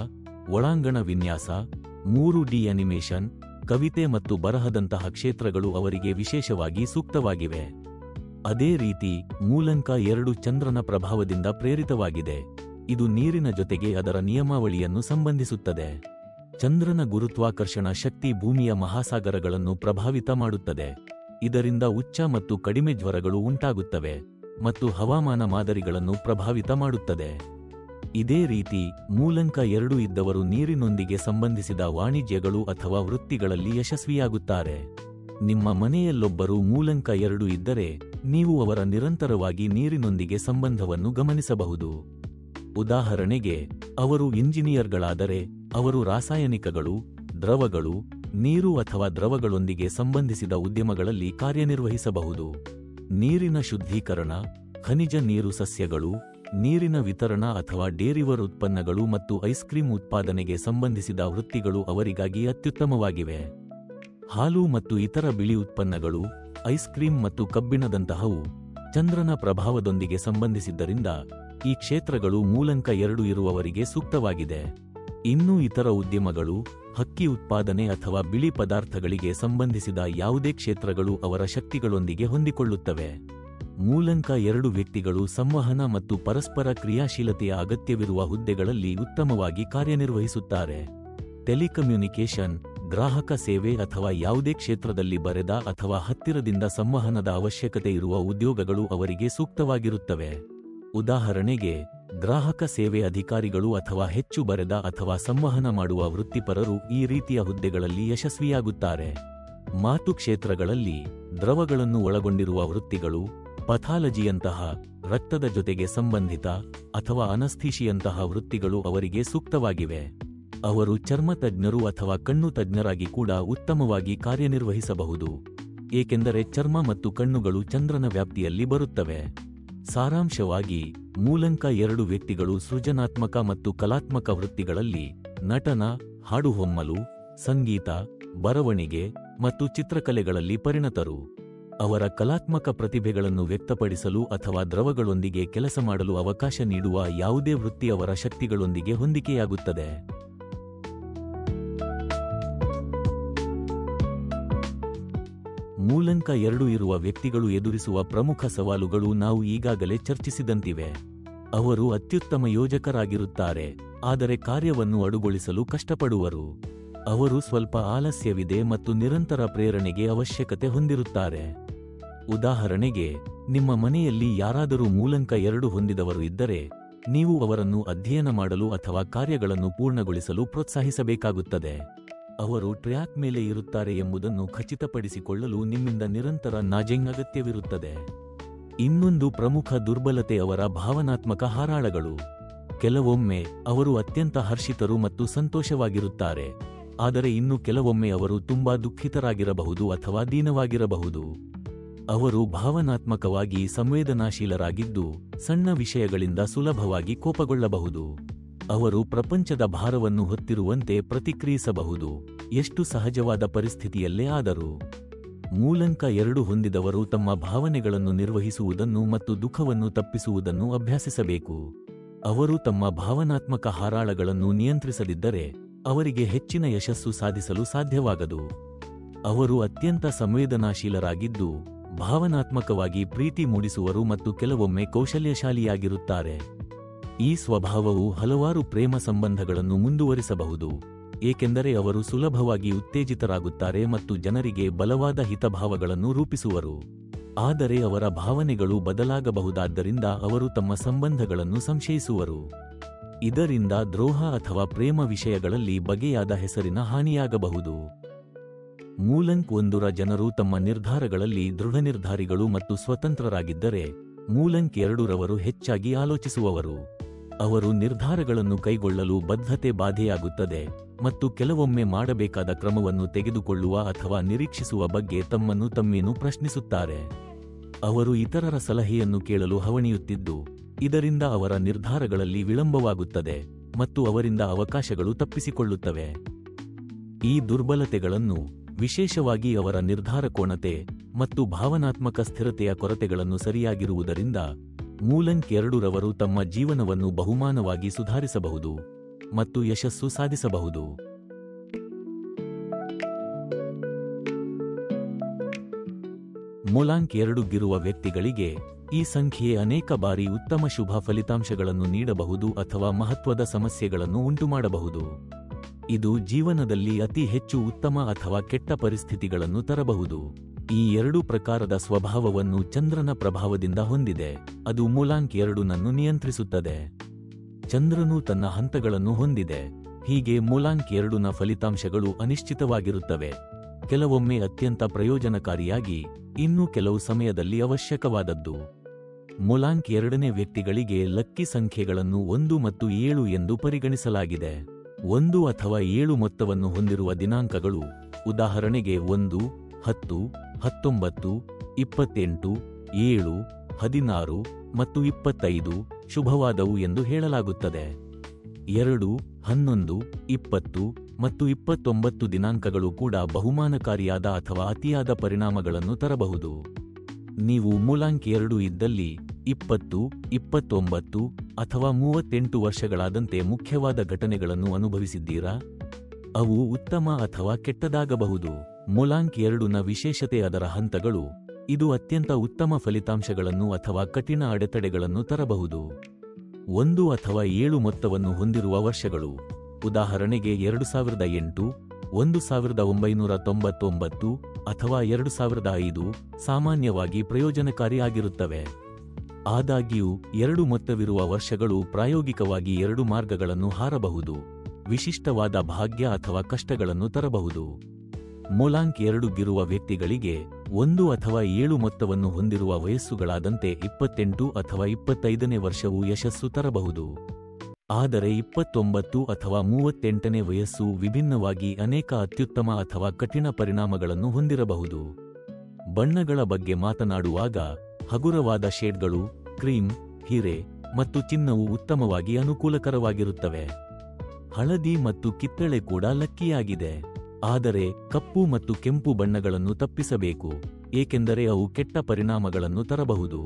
[SPEAKER 1] ಒಳಾಂಗಣ ವಿನ್ಯಾಸ, 3D ಅನಿಮೇಷನ್, ಕವಿತೆ ಮತ್ತು ಬರಹದಂತಹ ಕ್ಷೇತ್ರಗಳು ಅವರಿಗೆ ವಿಶೇಷವಾಗಿ ಸೂಕ್ತವಾಗಿವೆ. ಅದೇ ರೀತಿ ಮೂಲಂಕ 2 ಚಂದ್ರನ ಪ್ರಭಾವದಿಂದ ಪ್ರೇರಿತವಾಗಿದೆ. ಇದು ನೀರಿನ ಜೊತೆಗೆ ಅದರ ನಿಯಮಾವಳಿಯನ್ನು ಸಂಬಂಧಿಸುತ್ತದೆ. ಚಂದ್ರನ ಗುರುತ್ವಾಕರ್ಷಣ ಶಕ್ತಿ ಭೂಮಿಯ ಮಹಾಸಾಗರಗಳನ್ನು ಪ್ರಭಾವಿತ ಮಾಡುತ್ತದೆ. ಇದರಿಂದ ಉಚ್ಚ ಮತ್ತು ಕಡಿಮೆ ಜ್ವರಗಳು ಉಂಟಾಗುತ್ತವೆ ಮತ್ತು ಹವಾಮಾನ ಮಾದರಿಗಳನ್ನು ಪ್ರಭಾವಿತ ಮಾಡುತ್ತದೆ. ಇದೇ ರೀತಿ ಮೂಲಂಕ 2 ಇದ್ದವರು ನೀರಿನೊಂದಿಗೆ ಸಂಬಂಧಿಸಿದ ವಾಣಿಜ್ಯಗಳು ಅಥವಾ ವೃತ್ತಿಗಳಲ್ಲಿ ಯಶಸ್ವಿಯಾಗುತ್ತಾರೆ. ನಿಮ್ಮ ಮನೆಯಲ್ಲೊಬ್ಬರು ಮೂಲಂಕ 2 ಇದ್ದರೆ, ನೀವು ಅವರ ನಿರಂತರವಾಗಿ ನೀರಿನೊಂದಿಗೆ ಸಂಬಂಧವನ್ನು ಗಮನಿಸಬಹುದು. ಉದಾಹರಣೆಗೆ, ಅವರು ಇಂಜಿನಿಯರ್ಗಳಾದರೆ ಅವರು ರಾಸಾಯನಿಕಗಳು, ದ್ರವಗಳು, ನೀರು ಅಥವಾ ದ್ರವಗಳೊಂದಿಗೆ ಸಂಬಂಧಿಸಿದ ಉದ್ಯಮಗಳಲ್ಲಿ ಕಾರ್ಯನಿರ್ವಹಿಸಬಹುದು. ನೀರಿನ ಶುದ್ಧೀಕರಣ, ಖನಿಜ ನೀರು ಸಸ್ಯಗಳು, ನೀರಿನ ವಿತರಣಾ ಅಥವಾ ಡೇರಿವರ್ ಉತ್ಪನ್ನಗಳು ಮತ್ತು ಐಸ್ ಕ್ರೀಂ ಉತ್ಪಾದನೆಗೆ ಸಂಬಂಧಿಸಿದ ವೃತ್ತಿಗಳು ಅವರಿಗಾಗಿ ಅತ್ಯುತ್ತಮವಾಗಿವೆ. ಹಾಲು ಮತ್ತು ಇತರ ಬಿಳಿ ಉತ್ಪನ್ನಗಳು, ಐಸ್ ಕ್ರೀಂ ಮತ್ತು ಕಬ್ಬಿಣದಂತಹವು ಚಂದ್ರನ ಪ್ರಭಾವದೊಂದಿಗೆ ಸಂಬಂಧಿಸಿದ್ದರಿಂದ ಈ ಕ್ಷೇತ್ರಗಳು ಮೂಲಂಕ 2 ಇರುವವರಿಗೆ ಸೂಕ್ತವಾಗಿದೆ. ಇನ್ನೂ ಇತರ ಉದ್ಯಮಗಳು, ಹಕ್ಕಿ ಉತ್ಪಾದನೆ ಅಥವಾ ಬಿಳಿ ಪದಾರ್ಥಗಳಿಗೆ ಸಂಬಂಧಿಸಿದ ಯಾವುದೇ ಕ್ಷೇತ್ರಗಳು ಅವರ ಶಕ್ತಿಗಳೊಂದಿಗೆ ಹೊಂದಿಕೊಳ್ಳುತ್ತವೆ. ಮೂಲಂಕ 2 ವ್ಯಕ್ತಿಗಳು ಸಂವಹನ ಮತ್ತು ಪರಸ್ಪರ ಕ್ರಿಯಾಶೀಲತೆಯ ಅಗತ್ಯವಿರುವ ಹುದ್ದೆಗಳಲ್ಲಿ ಉತ್ತಮವಾಗಿ ಕಾರ್ಯನಿರ್ವಹಿಸುತ್ತಾರೆ. ಟೆಲಿಕಮ್ಯುನಿಕೇಷನ್, ಗ್ರಾಹಕ ಸೇವೆ ಅಥವಾ ಯಾವುದೇ ಕ್ಷೇತ್ರದಲ್ಲಿ ಬರೆದ ಅಥವಾ ಹತ್ತಿರದಿಂದ ಸಂವಹನದ ಅವಶ್ಯಕತೆ ಇರುವ ಉದ್ಯೋಗಗಳು ಅವರಿಗೆ ಸೂಕ್ತವಾಗಿರುತ್ತವೆ. ಉದಾಹರಣೆಗೆ, ಗ್ರಾಹಕ ಸೇವೆ ಅಧಿಕಾರಿಗಳು ಅಥವಾ ಹೆಚ್ಚು ಬರೆದ ಅಥವಾ ಸಂವಹನ ಮಾಡುವ ವೃತ್ತಿಪರರು ಈ ರೀತಿಯ ಹುದ್ದೆಗಳಲ್ಲಿ ಯಶಸ್ವಿಯಾಗುತ್ತಾರೆ. ಮಾತು ಕ್ಷೇತ್ರಗಳಲ್ಲಿ ದ್ರವಗಳನ್ನು ಒಳಗೊಂಡಿರುವ ವೃತ್ತಿಗಳು, ಪಥಾಲಜಿಯಂತಹ ರಕ್ತದ ಜೊತೆಗೆ ಸಂಬಂಧಿತ ಅಥವಾ ಅನಸ್ಥೀಶಿಯಂತಹ ವೃತ್ತಿಗಳು ಅವರಿಗೆ ಸೂಕ್ತವಾಗಿವೆ. ಅವರು ಚರ್ಮ ತಜ್ಞರು ಅಥವಾ ಕಣ್ಣು ತಜ್ಞರಾಗಿ ಕೂಡ ಉತ್ತಮವಾಗಿ ಕಾರ್ಯನಿರ್ವಹಿಸಬಹುದು, ಏಕೆಂದರೆ ಚರ್ಮ ಮತ್ತು ಕಣ್ಣುಗಳು ಚಂದ್ರನ ವ್ಯಾಪ್ತಿಯಲ್ಲಿ ಬರುತ್ತವೆ. ಸಾರಾಂಶವಾಗಿ, ಮೂಲಂಕ 2 ವ್ಯಕ್ತಿಗಳು ಸೃಜನಾತ್ಮಕ ಮತ್ತು ಕಲಾತ್ಮಕ ವೃತ್ತಿಗಳಲ್ಲಿ ನಟನ, ಹಾಡುಹೊಮ್ಮಲು, ಸಂಗೀತ, ಬರವಣಿಗೆ ಮತ್ತು ಚಿತ್ರಕಲೆಗಳಲ್ಲಿ ಪರಿಣತರು. ಅವರ ಕಲಾತ್ಮಕ ಪ್ರತಿಭೆಗಳನ್ನು ವ್ಯಕ್ತಪಡಿಸಲು ಅಥವಾ ದ್ರವಗಳೊಂದಿಗೆ ಕೆಲಸ ಮಾಡಲು ಅವಕಾಶ ನೀಡುವ ಯಾವುದೇ ವೃತ್ತಿ ಅವರ ಶಕ್ತಿಗಳೊಂದಿಗೆ ಹೊಂದಿಕೆಯಾಗುತ್ತದೆ. ಮೂಲಂಕ 2 ಇರುವ ವ್ಯಕ್ತಿಗಳು ಎದುರಿಸುವ ಪ್ರಮುಖ ಸವಾಲುಗಳು ನಾವು ಈಗಾಗಲೇ ಚರ್ಚಿಸಿದಂತಿವೆ. ಅವರು ಅತ್ಯುತ್ತಮ ಯೋಜಕರಾಗಿರುತ್ತಾರೆ, ಆದರೆ ಕಾರ್ಯವನ್ನು ಅಡುಗೊಳಿಸಲು ಕಷ್ಟಪಡುವರು. ಅವರು ಸ್ವಲ್ಪ ಆಲಸ್ಯವಿದೆ ಮತ್ತು ನಿರಂತರ ಪ್ರೇರಣೆಗೆ ಅವಶ್ಯಕತೆ ಹೊಂದಿರುತ್ತಾರೆ. ಉದಾಹರಣೆಗೆ, ನಿಮ್ಮ ಮನೆಯಲ್ಲಿ ಯಾರಾದರೂ ಮೂಲಂಕ 2 ಹೊಂದಿದವರು ಇದ್ದರೆ, ನೀವು ಅವರನ್ನು ಅಧ್ಯಯನ ಮಾಡಲು ಅಥವಾ ಕಾರ್ಯಗಳನ್ನು ಪೂರ್ಣಗೊಳಿಸಲು ಪ್ರೋತ್ಸಾಹಿಸಬೇಕಾಗುತ್ತದೆ. ಅವರು ಟ್ರ್ಯಾಕ್ ಮೇಲೆ ಇರುತ್ತಾರೆ ಎಂಬುದನ್ನು ಖಚಿತಪಡಿಸಿಕೊಳ್ಳಲು ನಿಮ್ಮಿಂದ ನಿರಂತರ ನಾಜಿಂಗ್ ಅಗತ್ಯವಿರುತ್ತದೆ. ಇನ್ನೊಂದು ಪ್ರಮುಖ ದುರ್ಬಲತೆ ಅವರ ಭಾವನಾತ್ಮಕ ಹಾರಾಳಗಳು. ಕೆಲವೊಮ್ಮೆ ಅವರು ಅತ್ಯಂತ ಹರ್ಷಿತರು ಮತ್ತು ಸಂತೋಷವಾಗಿರುತ್ತಾರೆ, ಆದರೆ ಇನ್ನು ಕೆಲವೊಮ್ಮೆ ಅವರು ತುಂಬಾ ದುಃಖಿತರಾಗಿರಬಹುದು ಅಥವಾ ದೀನವಾಗಿರಬಹುದು. ಅವರು ಭಾವನಾತ್ಮಕವಾಗಿ ಸಂವೇದನಾಶೀಲರಾಗಿದ್ದು, ಸಣ್ಣ ವಿಷಯಗಳಿಂದ ಸುಲಭವಾಗಿ ಕೋಪಗೊಳ್ಳಬಹುದು. ಅವರು ಪ್ರಪಂಚದ ಭಾರವನ್ನು ಹೊತ್ತಿರುವಂತೆ ಪ್ರತಿಕ್ರಿಯಿಸಬಹುದು, ಎಷ್ಟು ಸಹಜವಾದ ಪರಿಸ್ಥಿತಿಯಲ್ಲೇ ಆದರೂ. ಮೂಲಂಕ 2 ಹೊಂದಿದವರು ತಮ್ಮ ಭಾವನೆಗಳನ್ನು ನಿರ್ವಹಿಸುವುದನ್ನು ಮತ್ತು ದುಃಖವನ್ನು ತಪ್ಪಿಸುವುದನ್ನು ಅಭ್ಯಸಿಸಬೇಕು. ಅವರು ತಮ್ಮ ಭಾವನಾತ್ಮಕ ಹಾರಾಳಗಳನ್ನು ನಿಯಂತ್ರಿಸದಿದ್ದರೆ ಅವರಿಗೆ ಹೆಚ್ಚಿನ ಯಶಸ್ಸು ಸಾಧಿಸಲು ಸಾಧ್ಯವಾಗದು. ಅವರು ಅತ್ಯಂತ ಸಂವೇದನಾಶೀಲರಾಗಿದ್ದು, ಭಾವನಾತ್ಮಕವಾಗಿ ಪ್ರೀತಿ ಮೂಡಿಸುವರು ಮತ್ತು ಕೆಲವೊಮ್ಮೆ ಕೌಶಲ್ಯಶಾಲಿಯಾಗಿರುತ್ತಾರೆ. ಈ ಸ್ವಭಾವವು ಹಲವಾರು ಪ್ರೇಮ ಸಂಬಂಧಗಳನ್ನು ಮುಂದುವರಿಸಬಹುದು, ಏಕೆಂದರೆ ಅವರು ಸುಲಭವಾಗಿ ಉತ್ತೇಜಿತರಾಗುತ್ತಾರೆ ಮತ್ತು ಜನರಿಗೆ ಬಲವಾದ ಹಿತಭಾವಗಳನ್ನು ರೂಪಿಸುವರು. ಆದರೆ ಅವರ ಭಾವನೆಗಳು ಬದಲಾಗಬಹುದಾದ್ದರಿಂದ ಅವರು ತಮ್ಮ ಸಂಬಂಧಗಳನ್ನು ಸಂಶಯಿಸುವರು. ಇದರಿಂದ ದ್ರೋಹ ಅಥವಾ ಪ್ರೇಮ ವಿಷಯಗಳಲ್ಲಿ ಬಗೆಯಾದ ಹೆಸರಿನ ಹಾನಿಯಾಗಬಹುದು. ಮೂಲಂಕ್ 1ರ ಜನರು ತಮ್ಮ ನಿರ್ಧಾರಗಳಲ್ಲಿ ದೃಢನಿರ್ಧಾರಿಗಳು ಮತ್ತು ಸ್ವತಂತ್ರರಾಗಿದ್ದರೆ, ಮೂಲಂಕ್ 2ರವರು ಹೆಚ್ಚಾಗಿ ಆಲೋಚಿಸುವವರು. ಅವರು ನಿರ್ಧಾರಗಳನ್ನು ಕೈಗೊಳ್ಳಲು ಬದ್ಧತೆ ಬಾಧೆಯಾಗುತ್ತದೆ ಮತ್ತು ಕೆಲವೊಮ್ಮೆ ಮಾಡಬೇಕಾದ ಕ್ರಮವನ್ನು ತೆಗೆದುಕೊಳ್ಳುವ ಅಥವಾ ನಿರೀಕ್ಷಿಸುವ ಬಗ್ಗೆ ತಮ್ಮನ್ನು ತಮ್ಮೇನು ಪ್ರಶ್ನಿಸುತ್ತಾರೆ. ಅವರು ಇತರರ ಸಲಹೆಯನ್ನು ಕೇಳಲು ಹವಣಿಯುತ್ತಿದ್ದು, ಇದರಿಂದ ಅವರ ನಿರ್ಧಾರಗಳಲ್ಲಿ ವಿಳಂಬವಾಗುತ್ತದೆ ಮತ್ತು ಅವರಿಂದ ಅವಕಾಶಗಳು ತಪ್ಪಿಸಿಕೊಳ್ಳುತ್ತವೆ. ಈ ದುರ್ಬಲತೆಗಳನ್ನು, ವಿಶೇಷವಾಗಿ ಅವರ ನಿರ್ಧಾರ ಕೋಣತೆ ಮತ್ತು ಭಾವನಾತ್ಮಕ ಸ್ಥಿರತೆಯ ಕೊರತೆಗಳನ್ನು ಸರಿಯಾಗಿರುವುದರಿಂದ, ಮೂಲಂಕ್ 2ರವರು ತಮ್ಮ ಜೀವನವನ್ನು ಬಹುಮಾನವಾಗಿ ಸುಧಾರಿಸಬಹುದು ಮತ್ತು ಯಶಸ್ಸು ಸಾಧಿಸಬಹುದು. ಮೂಲಂಕ್ 2 ಗಿರುವ ವ್ಯಕ್ತಿಗಳಿಗೆ ಈ ಸಂಖ್ಯೆ ಅನೇಕ ಬಾರಿ ಉತ್ತಮ ಶುಭ ಫಲಿತಾಂಶಗಳನ್ನು ನೀಡಬಹುದು ಅಥವಾ ಮಹತ್ವದ ಸಮಸ್ಯೆಗಳನ್ನು ಉಂಟುಮಾಡಬಹುದು. ಇದು ಜೀವನದಲ್ಲಿ ಅತಿ ಹೆಚ್ಚು ಉತ್ತಮ ಅಥವಾ ಕೆಟ್ಟ ಪರಿಸ್ಥಿತಿಗಳನ್ನು ತರಬಹುದು. ಈ 2 ಪ್ರಕಾರದ ಸ್ವಭಾವವನ್ನು ಚಂದ್ರನ ಪ್ರಭಾವದಿಂದ ಹೊಂದಿದೆ. ಅದು ಮೂಲಂಕ್ 2ನನ್ನು ನಿಯಂತ್ರಿಸುತ್ತದೆ. ಚಂದ್ರನು ತನ್ನ ಹಂತಗಳನ್ನು ಹೊಂದಿದೆ. ಹೀಗೆ ಮೂಲಂಕ್ 2ನ ಫಲಿತಾಂಶಗಳು ಅನಿಶ್ಚಿತವಾಗಿರುತ್ತವೆ, ಕೆಲವೊಮ್ಮೆ ಅತ್ಯಂತ ಪ್ರಯೋಜನಕಾರಿಯಾಗಿ, ಇನ್ನು ಕೆಲವು ಸಮಯದಲ್ಲಿ ಅವಶ್ಯಕವಾದದ್ದು. ಮೂಲಂಕ್ 2ನೇ ವ್ಯಕ್ತಿಗಳಿಗೆ ಲಕ್ಕಿ ಸಂಖ್ಯೆಗಳನ್ನು 1 ಮತ್ತು 7 ಎಂದು ಪರಿಗಣಿಸಲಾಗಿದೆ. 1 ಅಥವಾ 7 ಮೊತ್ತವನ್ನು ಹೊಂದಿರುವ ದಿನಾಂಕಗಳು, ಉದಾಹರಣೆಗೆ 1, 10, 19, 28, 7, 16 ಮತ್ತು 25 ಶುಭವಾದವು ಎಂದು ಹೇಳಲಾಗುತ್ತದೆ. 2, 11, 20 ಮತ್ತು 29 ದಿನಾಂಕಗಳು ಕೂಡ ಬಹುಮಾನಕಾರಿಯಾದ ಅಥವಾ ಅತಿಯಾದ ಪರಿಣಾಮಗಳನ್ನು ತರಬಹುದು. ನೀವು ಮೂಲಂಕ್ 2 ಇದ್ದಲ್ಲಿ 20, 29 ಅಥವಾ 38 ವರ್ಷಗಳಾದಂತೆ ಮುಖ್ಯವಾದ ಘಟನೆಗಳನ್ನು ಅನುಭವಿಸಿದ್ದೀರಾ? ಅವು ಉತ್ತಮ ಅಥವಾ ಕೆಟ್ಟದಾಗಬಹುದು. ಮೂಲಂಕ್ 2ನ ವಿಶೇಷತೆ ಅದರ ಹಂತಗಳು. ಇದು ಅತ್ಯಂತ ಉತ್ತಮ ಫಲಿತಾಂಶಗಳನ್ನು ಅಥವಾ ಕಠಿಣ ಅಡೆತಡೆಗಳನ್ನು ತರಬಹುದು. 1 ಅಥವಾ 7 ಮೊತ್ತವನ್ನು ಹೊಂದಿರುವ ವರ್ಷಗಳು, ಉದಾಹರಣೆಗೆ 2008, 1999 ಅಥವಾ 2005 ಸಾಮಾನ್ಯವಾಗಿ ಪ್ರಯೋಜನಕಾರಿಯಾಗಿರುತ್ತವೆ. ಆದಾಗ್ಯೂ 2 ಮೊತ್ತವಿರುವ ವರ್ಷಗಳು ಪ್ರಾಯೋಗಿಕವಾಗಿ 2 ಮಾರ್ಗಗಳನ್ನು ಹಾರಬಹುದು, ವಿಶಿಷ್ಟವಾದ ಭಾಗ್ಯ ಅಥವಾ ಕಷ್ಟಗಳನ್ನು ತರಬಹುದು. ಮೂಲಂಕ್ 2 ಗಿರುವ ವ್ಯಕ್ತಿಗಳಿಗೆ 1 ಅಥವಾ 7 ಮೊತ್ತವನ್ನು ಹೊಂದಿರುವ ವಯಸ್ಸುಗಳಾದಂತೆ 28 ಅಥವಾ 25ನೇ ವರ್ಷವು ಯಶಸ್ಸು ತರಬಹುದು. ಆದರೆ 29 ಅಥವಾ 38ನೇ ವಯಸ್ಸು ವಿಭಿನ್ನವಾಗಿ ಅನೇಕ ಅತ್ಯುತ್ತಮ ಅಥವಾ ಕಠಿಣ ಪರಿಣಾಮಗಳನ್ನು ಹೊಂದಿರಬಹುದು. ಬಣ್ಣಗಳ ಬಗ್ಗೆ ಮಾತನಾಡುವಾಗ, ಹಗುರವಾದ ಶೇಡ್ಗಳು, ಕ್ರೀಮ್, ಹಿರೆ ಮತ್ತು ಚಿನ್ನವು ಉತ್ತಮವಾಗಿ ಅನುಕೂಲಕರವಾಗಿರುತ್ತವೆ. ಹಳದಿ ಮತ್ತು ಕಿತ್ತಳೆ ಕೂಡ ಲಕ್ಕಿಯಾಗಿದೆ. ಆದರೆ ಕಪ್ಪು ಮತ್ತು ಕೆಂಪು ಬಣ್ಣಗಳನ್ನು ತಪ್ಪಿಸಬೇಕು, ಏಕೆಂದರೆ ಅವು ಕೆಟ್ಟ ಪರಿಣಾಮಗಳನ್ನು ತರಬಹುದು.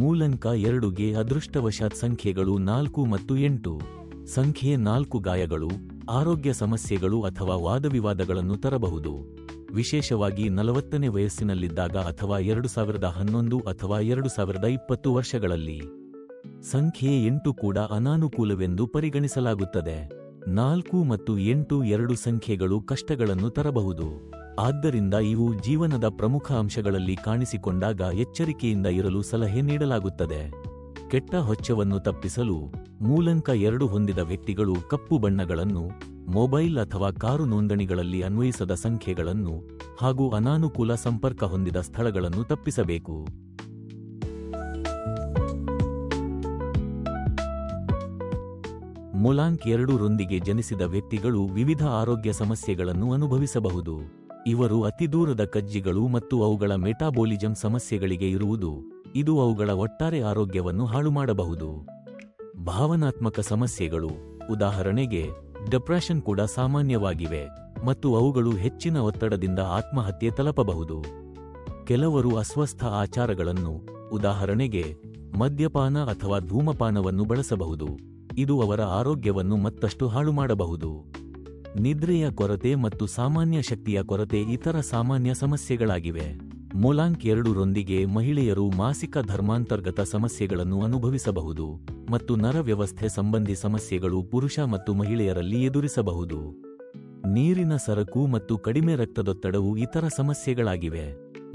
[SPEAKER 1] ಮೂಲಂಕ 2ಗೆ ಅದೃಷ್ಟವಶಾತ್ ಸಂಖ್ಯೆಗಳು 4 ಮತ್ತು 8. ಸಂಖ್ಯೆ 4 ಗಾಯಗಳು, ಆರೋಗ್ಯ ಸಮಸ್ಯೆಗಳು ಅಥವಾ ವಾದವಿವಾದಗಳನ್ನು ತರಬಹುದು, ವಿಶೇಷವಾಗಿ 40ನೇ ವಯಸ್ಸಿನಲ್ಲಿದ್ದಾಗ ಅಥವಾ 2011 ಅಥವಾ 2020 ವರ್ಷಗಳಲ್ಲಿ. ಸಂಖ್ಯೆ 8 ಕೂಡ ಅನಾನುಕೂಲವೆಂದು ಪರಿಗಣಿಸಲಾಗುತ್ತದೆ. 4 ಮತ್ತು 8 2 ಸಂಖ್ಯೆಗಳು ಕಷ್ಟಗಳನ್ನು ತರಬಹುದು. ಆದ್ದರಿಂದ ಇವು ಜೀವನದ ಪ್ರಮುಖ ಅಂಶಗಳಲ್ಲಿ ಕಾಣಿಸಿಕೊಂಡಾಗ ಎಚ್ಚರಿಕೆಯಿಂದ ಇರಲು ಸಲಹೆ ನೀಡಲಾಗುತ್ತದೆ. ಕೆಟ್ಟ ಹೊಚ್ಚವನ್ನು ತಪ್ಪಿಸಲು, ಮೂಲಂಕ 2 ಹೊಂದಿದ ವ್ಯಕ್ತಿಗಳು ಕಪ್ಪು ಬಣ್ಣಗಳನ್ನು, ಮೊಬೈಲ್ ಅಥವಾ ಕಾರು ನೋಂದಣಿಗಳಲ್ಲಿ ಅನ್ವಯಿಸದ ಸಂಖ್ಯೆಗಳನ್ನು ಹಾಗೂ ಅನಾನುಕೂಲ ಸಂಪರ್ಕ ಹೊಂದಿದ ಸ್ಥಳಗಳನ್ನು ತಪ್ಪಿಸಬೇಕು. ಮೂಲಾಂಕ್ 2 ರೊಂದಿಗೆ ಜನಿಸಿದ ವ್ಯಕ್ತಿಗಳು ವಿವಿಧ ಆರೋಗ್ಯ ಸಮಸ್ಯೆಗಳನ್ನು ಅನುಭವಿಸಬಹುದು. ಇವರು ಅತಿದೂರದ ಕಜ್ಜಿಗಳು ಮತ್ತು ಅವುಗಳ ಮೆಟಾಬೋಲಿಜಂ ಸಮಸ್ಯೆಗಳಿಗೆ ಇರುವುದು, ಇದು ಅವುಗಳ ಒಟ್ಟಾರೆ ಆರೋಗ್ಯವನ್ನು ಹಾಳುಮಾಡಬಹುದು. ಭಾವನಾತ್ಮಕ ಸಮಸ್ಯೆಗಳು, ಉದಾಹರಣೆಗೆ ಡಿಪ್ರೆಷನ್ ಕೂಡ ಸಾಮಾನ್ಯವಾಗಿವೆ ಮತ್ತು ಅವುಗಳು ಹೆಚ್ಚಿನ ಒತ್ತಡದಿಂದ ಆತ್ಮಹತ್ಯೆ ತಲುಪಬಹುದು. ಕೆಲವರು ಅಸ್ವಸ್ಥ ಆಚಾರಗಳನ್ನು, ಉದಾಹರಣೆಗೆ ಮದ್ಯಪಾನ ಅಥವಾ ಧೂಮಪಾನವನ್ನು ಬಳಸಬಹುದು, ಇದು ಅವರ ಆರೋಗ್ಯವನ್ನು ಮತ್ತಷ್ಟು ಹಾಳುಮಾಡಬಹುದು. ನಿದ್ರೆಯ ಕೊರತೆ ಮತ್ತು ಸಾಮಾನ್ಯ ಶಕ್ತಿಯ ಕೊರತೆ ಇತರ ಸಾಮಾನ್ಯ ಸಮಸ್ಯೆಗಳಾಗಿವೆ. ಮೂಲಾಂಕ್ 2 ರೊಂದಿಗೆ ಮಹಿಳೆಯರು ಮಾಸಿಕ ಧರ್ಮಾಂತರ್ಗತ ಸಮಸ್ಯೆಗಳನ್ನು ಅನುಭವಿಸಬಹುದು ಮತ್ತು ನರವ್ಯವಸ್ಥೆ ಸಂಬಂಧಿ ಸಮಸ್ಯೆಗಳು ಪುರುಷ ಮತ್ತು ಮಹಿಳೆಯರಲ್ಲಿ ಎದುರಿಸಬಹುದು. ನೀರಿನ ಸರಕು ಮತ್ತು ಕಡಿಮೆ ರಕ್ತದೊತ್ತಡವು ಇತರ ಸಮಸ್ಯೆಗಳಾಗಿವೆ.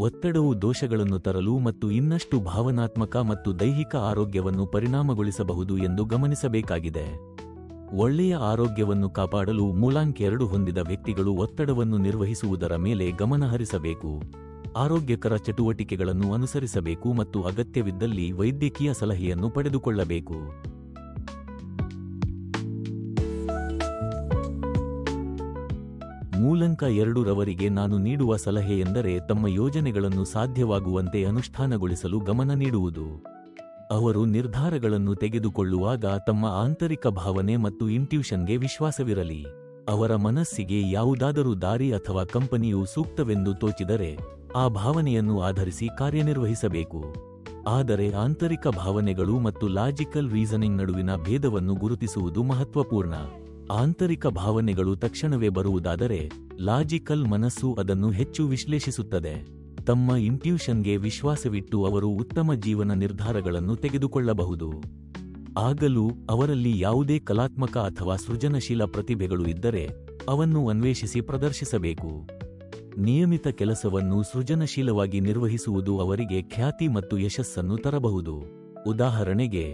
[SPEAKER 1] ಒತ್ತಡವು ದೋಷಗಳನ್ನು ತರಲು ಮತ್ತು ಇನ್ನಷ್ಟು ಭಾವನಾತ್ಮಕ ಮತ್ತು ದೈಹಿಕ ಆರೋಗ್ಯವನ್ನು ಪರಿಣಾಮಗೊಳಿಸಬಹುದು ಎಂದು ಗಮನಿಸಬೇಕಾಗಿದೆ. ಒಳ್ಳೆಯ ಆರೋಗ್ಯವನ್ನು ಕಾಪಾಡಲು ಮೂಲಾಂಕ್ 2 ಹೊಂದಿದ ವ್ಯಕ್ತಿಗಳು ಒತ್ತಡವನ್ನು ನಿರ್ವಹಿಸುವುದರ ಮೇಲೆ ಗಮನಹರಿಸಬೇಕು, ಆರೋಗ್ಯಕರ ಚಟುವಟಿಕೆಗಳನ್ನು ಅನುಸರಿಸಬೇಕು ಮತ್ತು ಅಗತ್ಯವಿದ್ದಲ್ಲಿ ವೈದ್ಯಕೀಯ ಸಲಹೆಯನ್ನು ಪಡೆದುಕೊಳ್ಳಬೇಕು. ಮೂಲಾಂಕ್ 2 ರವರಿಗೆ ನಾನು ನೀಡುವ ಸಲಹೆಯೆಂದರೆ ತಮ್ಮ ಯೋಜನೆಗಳನ್ನು ಸಾಧ್ಯವಾಗುವಂತೆ ಅನುಷ್ಠಾನಗೊಳಿಸಲು ಗಮನ ನೀಡುವುದು. ಅವರು ನಿರ್ಧಾರಗಳನ್ನು ತೆಗೆದುಕೊಳ್ಳುವಾಗ ತಮ್ಮ ಆಂತರಿಕ ಭಾವನೆ ಮತ್ತು ಇಂಟ್ಯೂಷನ್ಗೆ ವಿಶ್ವಾಸವಿರಲಿ. ಅವರ ಮನಸ್ಸಿಗೆ ಯಾವುದಾದರೂ ದಾರಿ ಅಥವಾ ಕಂಪನಿಯು ಸೂಕ್ತವೆಂದು ತೋಚಿದರೆ ಆ ಭಾವನೆಯನ್ನು ಆಧರಿಸಿ ಕಾರ್ಯನಿರ್ವಹಿಸಬೇಕು. ಆದರೆ ಆಂತರಿಕ ಭಾವನೆಗಳು ಮತ್ತು ಲಾಜಿಕಲ್ ರೀಸನಿಂಗ್ ನಡುವಿನ ಭೇದವನ್ನು ಗುರುತಿಸುವುದು ಮಹತ್ವಪೂರ್ಣ. ಆಂತರಿಕ ಭಾವನೆಗಳು ತಕ್ಷಣವೇ ಬರುವುದಾದರೆ ಲಾಜಿಕಲ್ ಮನಸ್ಸು ಅದನ್ನು ಹೆಚ್ಚು ವಿಶ್ಲೇಷಿಸುತ್ತದೆ. ತಮ್ಮ ಇಂಟ್ಯೂಷನ್ಗೆ ವಿಶ್ವಾಸವಿಟ್ಟು ಅವರು ಉತ್ತಮ ಜೀವನ ನಿರ್ಧಾರಗಳನ್ನು ತೆಗೆದುಕೊಳ್ಳಬಹುದು. ಆಗಲೂ ಅವರಲ್ಲಿ ಯಾವುದೇ ಕಲಾತ್ಮಕ ಅಥವಾ ಸೃಜನಶೀಲ ಪ್ರತಿಭೆಗಳು ಇದ್ದರೆ ಅವನ್ನು ಅನ್ವೇಷಿಸಿ ಪ್ರದರ್ಶಿಸಬೇಕು. ನಿಯಮಿತ ಕೆಲಸವನ್ನು ಸೃಜನಶೀಲವಾಗಿ ನಿರ್ವಹಿಸುವುದು ಅವರಿಗೆ ಖ್ಯಾತಿ ಮತ್ತು ಯಶಸ್ಸನ್ನು ತರಬಹುದು. ಉದಾಹರಣೆಗೆ,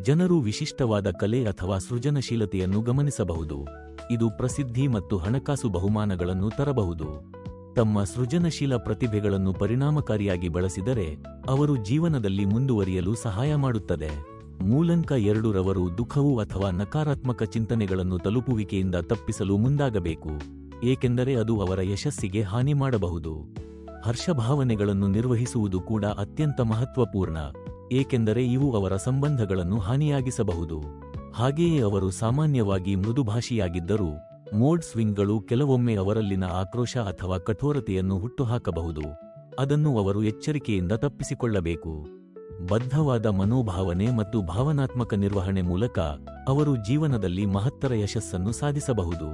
[SPEAKER 1] ಜನರು ವಿಶಿಷ್ಟವಾದ ಕಲೆ ಅಥವಾ ಸೃಜನಶೀಲತೆಯನ್ನು ಗಮನಿಸಬಹುದು, ಇದು ಪ್ರಸಿದ್ಧಿ ಮತ್ತು ಹಣಕಾಸು ಬಹುಮಾನಗಳನ್ನು ತರಬಹುದು. ತಮ್ಮ ಸೃಜನಶೀಲ ಪ್ರತಿಭೆಗಳನ್ನು ಪರಿಣಾಮಕಾರಿಯಾಗಿ ಬಳಸಿದರೆ ಅವರು ಜೀವನದಲ್ಲಿ ಮುಂದುವರಿಯಲು ಸಹಾಯ ಮಾಡುತ್ತದೆ. ಮೂಲಾಂಕ್ 2 ರವರು ದುಃಖವು ಅಥವಾ ನಕಾರಾತ್ಮಕ ಚಿಂತನೆಗಳನ್ನು ತಲುಪುವಿಕೆಯಿಂದ ತಪ್ಪಿಸಲು ಮುಂದಾಗಬೇಕು, ಏಕೆಂದರೆ ಅದು ಅವರ ಯಶಸ್ಸಿಗೆ ಹಾನಿ ಮಾಡಬಹುದು. ಹರ್ಷಭಾವನೆಗಳನ್ನು ನಿರ್ವಹಿಸುವುದು ಕೂಡ ಅತ್ಯಂತ ಮಹತ್ವಪೂರ್ಣ, ಏಕೆಂದರೆ ಇವು ಅವರ ಸಂಬಂಧಗಳನ್ನು ಹಾನಿಯಾಗಿಸಬಹುದು. ಹಾಗೆಯೇ ಅವರು ಸಾಮಾನ್ಯವಾಗಿ ಮೃದುಭಾಷಿಯಾಗಿದ್ದರೂ ಮೋಡ್ ಸ್ವಿಂಗ್ಗಳು ಕೆಲವೊಮ್ಮೆ ಅವರಲ್ಲಿನ ಆಕ್ರೋಶ ಅಥವಾ ಕಠೋರತೆಯನ್ನು ಹುಟ್ಟುಹಾಕಬಹುದು, ಅದನ್ನು ಅವರು ಎಚ್ಚರಿಕೆಯಿಂದ ತಪ್ಪಿಸಿಕೊಳ್ಳಬೇಕು. ಬದ್ಧವಾದ ಮನೋಭಾವನೆ ಮತ್ತು ಭಾವನಾತ್ಮಕ ನಿರ್ವಹಣೆ ಮೂಲಕ ಅವರು ಜೀವನದಲ್ಲಿ ಮಹತ್ತರ ಯಶಸ್ಸನ್ನು ಸಾಧಿಸಬಹುದು.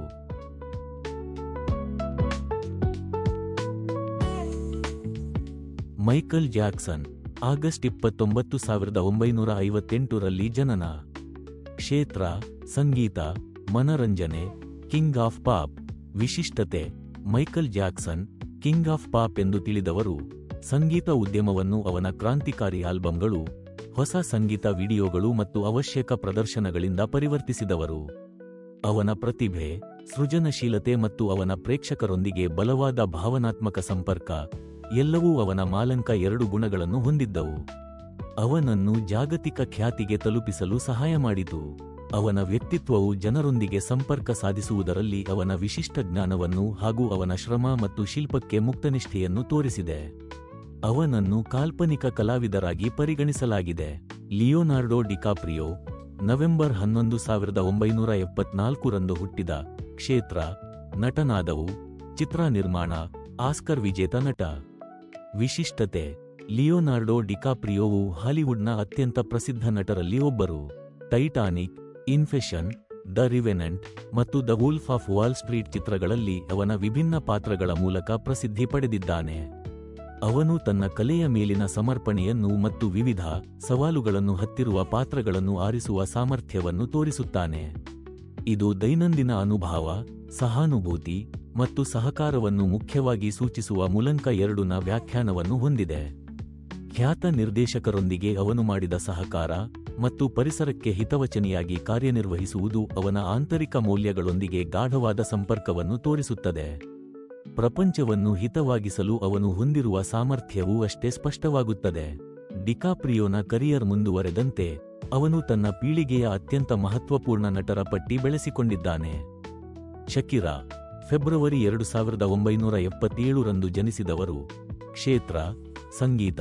[SPEAKER 1] ಮೈಕಲ್ ಜಾಕ್ಸನ್, ಆಗಸ್ಟ್ 29, 1958 ರಲ್ಲಿ ಜನನ. ಕ್ಷೇತ್ರ: ಸಂಗೀತ, ಮನರಂಜನೆ, ಕಿಂಗ್ ಆಫ್ ಪಾಪ್. ವಿಶಿಷ್ಟತೆ: Michael Jackson king of pop ಎಂದು ತಿಳಿದವರು ಸಂಗೀತ ಉದ್ಯಮವನ್ನು ಅವನ ಕ್ರಾಂತಿಕಾರಿ ಆಲ್ಬಂಗಳು, ಹೊಸ ಸಂಗೀತ ವಿಡಿಯೋಗಳು ಮತ್ತು ಅವಶ್ಯಕ ಪ್ರದರ್ಶನಗಳಿಂದ ಪರಿವರ್ತಿಸಿದವರು. ಅವನ ಪ್ರತಿಭೆ, ಸೃಜನಶೀಲತೆ ಮತ್ತು ಅವನ ಪ್ರೇಕ್ಷಕರೊಂದಿಗೆ ಬಲವಾದ ಭಾವನಾತ್ಮಕ ಸಂಪರ್ಕ ಎಲ್ಲವೂ ಅವನ ಮೂಲಾಂಕ್ 2 ಗುಣಗಳನ್ನು ಹೊಂದಿದ್ದವು. ಅವನನ್ನು ಜಾಗತಿಕ ಖ್ಯಾತಿಗೆ ತಲುಪಿಸಲು ಸಹಾಯ ಮಾಡಿತು. ಅವನ ವ್ಯಕ್ತಿತ್ವವು ಜನರೊಂದಿಗೆ ಸಂಪರ್ಕ ಸಾಧಿಸುವುದರಲ್ಲಿ ಅವನ ವಿಶಿಷ್ಟ ಜ್ಞಾನವನ್ನು ಹಾಗೂ ಅವನ ಶ್ರಮ ಮತ್ತು ಶಿಲ್ಪಕ್ಕೆ ಮುಕ್ತನಿಷ್ಠೆಯನ್ನು ತೋರಿಸಿದೆ. ಅವನನ್ನು ಕಾಲ್ಪನಿಕ ಕಲಾವಿದರಾಗಿ ಪರಿಗಣಿಸಲಾಗಿದೆ. ಲಿಯೋನಾರ್ಡೋ ಡಿಕಾಪ್ರಿಯೋ, ನವೆಂಬರ್ 11, 1974 ರಂದು ಹುಟ್ಟಿದ. ಕ್ಷೇತ್ರ: ನಟನಾದವು, ಚಿತ್ರ ನಿರ್ಮಾಣ, ಆಸ್ಕರ್ ವಿಜೇತ ನಟ. ವಿಶಿಷ್ಟತೆ: ಲಿಯೋನಾರ್ಡೋ ಡಿಕಾಪ್ರಿಯೋವು ಹಾಲಿವುಡ್ನ ಅತ್ಯಂತ ಪ್ರಸಿದ್ಧ ನಟರಲ್ಲಿ ಒಬ್ಬರು. ಟೈಟಾನಿಕ್, ಇನ್ಫೆಷನ್, ದ ರಿವೆನೆಂಟ್ ಮತ್ತು the wolf of wall street ಚಿತ್ರಗಳಲ್ಲಿ ಅವನ ವಿಭಿನ್ನ ಪಾತ್ರಗಳ ಮೂಲಕ ಪ್ರಸಿದ್ಧಿ ಪಡೆದಿದ್ದಾನೆ. ಅವನು ತನ್ನ ಕಲೆಯ ಮೇಲಿನ ಸಮರ್ಪಣೆಯನ್ನು ಮತ್ತು ವಿವಿಧ ಸವಾಲುಗಳನ್ನು ಹತ್ತಿರುವ ಪಾತ್ರಗಳನ್ನು ಆರಿಸುವ ಸಾಮರ್ಥ್ಯವನ್ನು ತೋರಿಸುತ್ತಾನೆ. ಇದು ದೈನಂದಿನ ಅನುಭವ, ಸಹಾನುಭೂತಿ ಮತ್ತು ಸಹಕಾರವನ್ನು ಮುಖ್ಯವಾಗಿ ಸೂಚಿಸುವ ಮೂಲಾಂಕ್ 2 ನ ವ್ಯಾಖ್ಯಾನವನ್ನು ಹೊಂದಿದೆ. ಖ್ಯಾತ ನಿರ್ದೇಶಕರೊಂದಿಗೆ ಅವನು ಮಾಡಿದ ಸಹಕಾರ, ಮತ್ತು ಪರಿಸರಕ್ಕೆ ಹಿತವಚನಿಯಾಗಿ ಕಾರ್ಯನಿರ್ವಹಿಸುವುದು ಅವನ ಆಂತರಿಕ ಮೌಲ್ಯಗಳೊಂದಿಗೆ ಗಾಢವಾದ ಸಂಪರ್ಕವನ್ನು ತೋರಿಸುತ್ತದೆ. ಪ್ರಪಂಚವನ್ನು ಹಿತವಾಗಿಸಲು ಅವನು ಹೊಂದಿರುವ ಸಾಮರ್ಥ್ಯವೂ ಅಷ್ಟೇ ಸ್ಪಷ್ಟವಾಗುತ್ತದೆ. ಡಿಕಾಪ್ರಿಯೋನ ಕರಿಯರ್ ಮುಂದುವರೆದಂತೆ ಅವನು ತನ್ನ ಪೀಳಿಗೆಯ ಅತ್ಯಂತ ಮಹತ್ವಪೂರ್ಣ ನಟರ ಪಟ್ಟಿ ಬೆಳೆಸಿಕೊಂಡಿದ್ದಾನೆ. ಶಕೀರಾ, ಫೆಬ್ರವರಿ 1977ರಂದು ಜನಿಸಿದವರು. ಕ್ಷೇತ್ರ: ಸಂಗೀತ,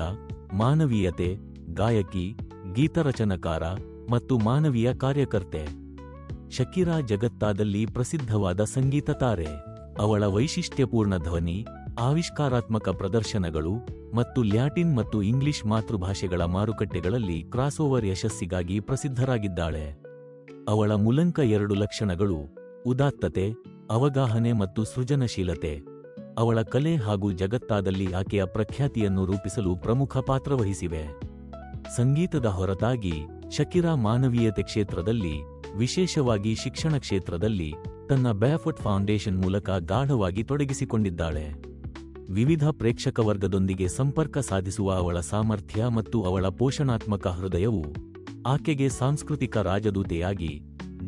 [SPEAKER 1] ಮಾನವೀಯತೆ, ಗಾಯಕಿ, ಗೀತರಚನಕಾರ ಮತ್ತು ಮಾನವೀಯ ಕಾರ್ಯಕರ್ತೆ. ಶಕೀರಾ ಜಗತ್ತಾದಲ್ಲಿ ಪ್ರಸಿದ್ಧವಾದ ಸಂಗೀತ ತಾರೆ. ಅವಳ ವೈಶಿಷ್ಟ್ಯಪೂರ್ಣ ಧ್ವನಿ, ಆವಿಷ್ಕಾರಾತ್ಮಕ ಪ್ರದರ್ಶನಗಳು ಮತ್ತು ಲ್ಯಾಟಿನ್ ಮತ್ತು ಇಂಗ್ಲಿಷ್ ಮಾತೃಭಾಷೆಗಳ ಮಾರುಕಟ್ಟೆಗಳಲ್ಲಿ ಕ್ರಾಸ್ಓವರ್ ಯಶಸ್ಸಿಗಾಗಿ ಪ್ರಸಿದ್ಧರಾಗಿದ್ದಾಳೆ. ಅವಳ ಮೂಲಂಕ 2 ಲಕ್ಷಣಗಳು: ಉದಾತ್ತತೆ, ಅವಗಾಹನೆ ಮತ್ತು ಸೃಜನಶೀಲತೆ. ಅವಳ ಕಲೆ ಹಾಗೂ ಜಗತ್ತಾದಲ್ಲಿ ಆಕೆಯ ಪ್ರಖ್ಯಾತಿಯನ್ನು ರೂಪಿಸಲು ಪ್ರಮುಖ ಪಾತ್ರವಹಿಸಿವೆ. ಸಂಗೀತದ ಹೊರತಾಗಿ ಶಕೀರಾ ಮಾನವೀಯತೆ ಕ್ಷೇತ್ರದಲ್ಲಿ, ವಿಶೇಷವಾಗಿ ಶಿಕ್ಷಣ ಕ್ಷೇತ್ರದಲ್ಲಿ ತನ್ನ ಬ್ಯಾಫುಟ್ ಫೌಂಡೇಶನ್ ಮೂಲಕ ಗಾಢವಾಗಿ ತೊಡಗಿಸಿಕೊಂಡಿದ್ದಾಳೆ. ವಿವಿಧ ಪ್ರೇಕ್ಷಕವರ್ಗದೊಂದಿಗೆ ಸಂಪರ್ಕ ಸಾಧಿಸುವ ಅವಳ ಸಾಮರ್ಥ್ಯ ಮತ್ತು ಅವಳ ಪೋಷಣಾತ್ಮಕ ಹೃದಯವು ಆಕೆಗೆ ಸಾಂಸ್ಕೃತಿಕ ರಾಜದೂತೆಯಾಗಿ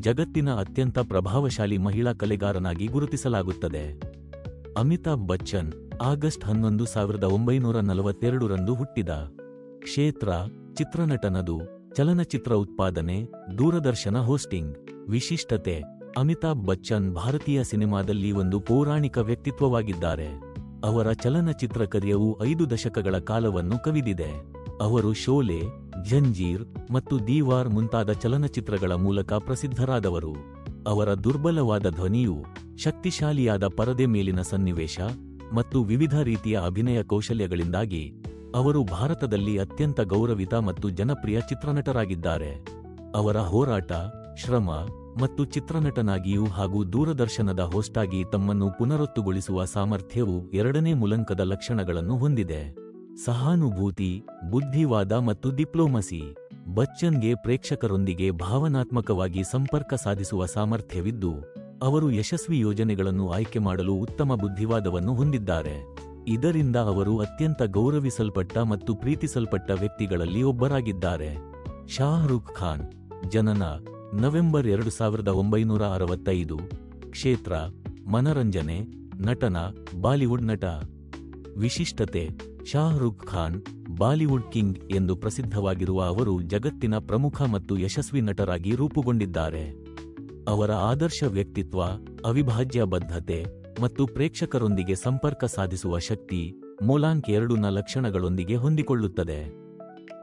[SPEAKER 1] ಜಗತ್ತಿನ ಅತ್ಯಂತ ಪ್ರಭಾವಶಾಲಿ ಮಹಿಳಾ ಕಲೆಗಾರನಾಗಿ ಗುರುತಿಸಲಾಗುತ್ತದೆ. ಅಮಿತಾಬ್ ಬಚ್ಚನ್ ಆಗಸ್ಟ್ 11, 1942ರಂದು ಹುಟ್ಟಿದ. ಕ್ಷೇತ್ರ: ಚಿತ್ರನಟನದು, ಚಲನಚಿತ್ರ ಉತ್ಪಾದನೆ, ದೂರದರ್ಶನ ಹೋಸ್ಟಿಂಗ್. ವಿಶಿಷ್ಟತೆ: ಅಮಿತಾಬ್ ಬಚ್ಚನ್ ಭಾರತೀಯ ಸಿನಿಮಾದಲ್ಲಿ ಒಂದು ಪೌರಾಣಿಕ ವ್ಯಕ್ತಿತ್ವವಾಗಿದ್ದಾರೆ. ಅವರ ಚಲನಚಿತ್ರ ಕರಿಯವು 5 ದಶಕಗಳ ಕಾಲವನ್ನು ಕವಿದಿದೆ. ಅವರು ಶೋಲೆ, ಝಂಜೀರ್ ಮತ್ತು ದೀವಾರ್ ಮುಂತಾದ ಚಲನಚಿತ್ರಗಳ ಮೂಲಕ ಪ್ರಸಿದ್ಧರಾದವರು. ಅವರ ದುರ್ಬಲವಾದ ಧ್ವನಿಯು, ಶಕ್ತಿಶಾಲಿಯಾದ ಪರದೆ ಮೇಲಿನ ಸನ್ನಿವೇಶ ಮತ್ತು ವಿವಿಧ ರೀತಿಯ ಅಭಿನಯ ಕೌಶಲ್ಯಗಳಿಂದಾಗಿ ಅವರು ಭಾರತದಲ್ಲಿ ಅತ್ಯಂತ ಗೌರವಿತ ಮತ್ತು ಜನಪ್ರಿಯ ಚಿತ್ರನಟರಾಗಿದ್ದಾರೆ. ಅವರ ಹೋರಾಟ, ಶ್ರಮ ಮತ್ತು ಚಿತ್ರನಟನಾಗಿಯೂ ಹಾಗೂ ದೂರದರ್ಶನದ ಹೋಸ್ಟಾಗಿ ತಮ್ಮನ್ನು ಪುನರೊತ್ತುಗೊಳಿಸುವ ಸಾಮರ್ಥ್ಯವು 2ನೇ ಮೂಲಂಕದ ಲಕ್ಷಣಗಳನ್ನು ಹೊಂದಿದೆ: ಸಹಾನುಭೂತಿ, ಬುದ್ಧಿವಾದ ಮತ್ತು ಡಿಪ್ಲೊಮಸಿ. ಬಚ್ಚನ್ಗೆ ಪ್ರೇಕ್ಷಕರೊಂದಿಗೆ ಭಾವನಾತ್ಮಕವಾಗಿ ಸಂಪರ್ಕ ಸಾಧಿಸುವ ಸಾಮರ್ಥ್ಯವಿದ್ದು, ಅವರು ಯಶಸ್ವಿ ಯೋಜನೆಗಳನ್ನು ಆಯ್ಕೆ ಮಾಡಲು ಉತ್ತಮ ಬುದ್ಧಿವಾದವನ್ನು ಹೊಂದಿದ್ದಾರೆ. ಇದರಿಂದ ಅವರು ಅತ್ಯಂತ ಗೌರವಿಸಲ್ಪಟ್ಟ ಮತ್ತು ಪ್ರೀತಿಸಲ್ಪಟ್ಟ ವ್ಯಕ್ತಿಗಳಲ್ಲಿ ಒಬ್ಬರಾಗಿದ್ದಾರೆ. ಶಾಹರುಖ್ ಖಾನ್ ಜನನ ನವೆಂಬರ್ 1965. ಕ್ಷೇತ್ರ: ಮನರಂಜನೆ, ನಟನ, ಬಾಲಿವುಡ್ ನಟ. ವಿಶಿಷ್ಟತೆ: ಶಾಹರುಖ್ ಖಾನ್ ಬಾಲಿವುಡ್ ಕಿಂಗ್ ಎಂದು ಪ್ರಸಿದ್ಧವಾಗಿರುವ ಅವರು ಜಗತ್ತಿನ ಪ್ರಮುಖ ಮತ್ತು ಯಶಸ್ವಿ ನಟರಾಗಿ ರೂಪುಗೊಂಡಿದ್ದಾರೆ. ಅವರ ಆದರ್ಶ ವ್ಯಕ್ತಿತ್ವ, ಅವಿಭಾಜ್ಯ ಬದ್ಧತೆ ಮತ್ತು ಪ್ರೇಕ್ಷಕರೊಂದಿಗೆ ಸಂಪರ್ಕ ಸಾಧಿಸುವ ಶಕ್ತಿ ಮೂಲಂಕ 2ನ ಲಕ್ಷಣಗಳೊಂದಿಗೆ ಹೊಂದಿಕೊಳ್ಳುತ್ತದೆ.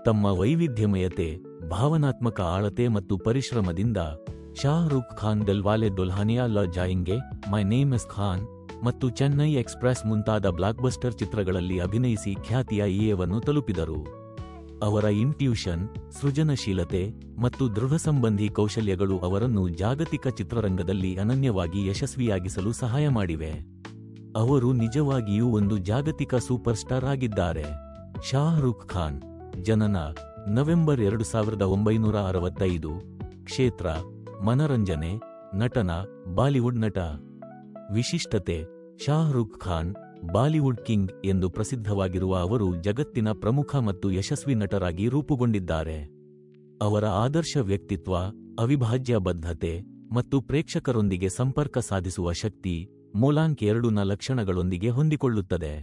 [SPEAKER 1] ತಮ್ಮ ವೈವಿಧ್ಯಮಯತೆ, ಭಾವನಾತ್ಮಕ ಆಳತೆ ಮತ್ತು ಪರಿಶ್ರಮದಿಂದ ಶಾಹರುಖ್ ಖಾನ್ ದಿಲ್ವಾಲೆ ದುಲ್ಹನಿಯಾ ಲೆ Jayenge, my name is Khan ಮತ್ತು ಚೆನ್ನೈ ಎಕ್ಸ್‌ಪ್ರೆಸ್ ಮುಂತಾದ ಬ್ಲಾಕ್ಬಸ್ಟರ್ ಚಿತ್ರಗಳಲ್ಲಿ ಅಭಿನಯಿಸಿ ಖ್ಯಾತಿಯ ಈಯವನ್ನು ತಲುಪಿದರು. ಅವರ ಇಂಟ್ಯೂಷನ್, ಸೃಜನಶೀಲತೆ ಮತ್ತು ದೃಢಸಂಬಂಧಿ ಕೌಶಲ್ಯಗಳು ಅವರನ್ನು ಜಾಗತಿಕ ಚಿತ್ರರಂಗದಲ್ಲಿ ಅನನ್ಯವಾಗಿ ಯಶಸ್ವಿಯಾಗಿಸಲು ಸಹಾಯ ಮಾಡಿವೆ. ಅವರು ನಿಜವಾಗಿಯೂ ಒಂದು ಜಾಗತಿಕ ಸೂಪರ್ ಸ್ಟಾರ್ ಆಗಿದ್ದಾರೆ. ಶಾಹರುಖ್ ಖಾನ್ ಜನನ ನವೆಂಬರ್ 1965. ಕ್ಷೇತ್ರ: ಮನರಂಜನೆ, ನಟನ, ಬಾಲಿವುಡ್ ನಟ. ವಿಶಿಷ್ಟತೆ: ಶಾಹರುಖ್ ಖಾನ್ ಬಾಲಿವುಡ್ ಕಿಂಗ್ ಎಂದು ಪ್ರಸಿದ್ಧವಾಗಿರುವ ಅವರು ಜಗತ್ತಿನ ಪ್ರಮುಖ ಮತ್ತು ಯಶಸ್ವಿ ನಟರಾಗಿ ರೂಪುಗೊಂಡಿದ್ದಾರೆ. ಅವರ ಆದರ್ಶ ವ್ಯಕ್ತಿತ್ವ, ಅವಿಭಾಜ್ಯ ಬದ್ಧತೆ ಮತ್ತು ಪ್ರೇಕ್ಷಕರೊಂದಿಗೆ ಸಂಪರ್ಕ ಸಾಧಿಸುವ ಶಕ್ತಿ ಮೂಲಂಕ 2ನ ಲಕ್ಷಣಗಳೊಂದಿಗೆ ಹೊಂದಿಕೊಳ್ಳುತ್ತದೆ.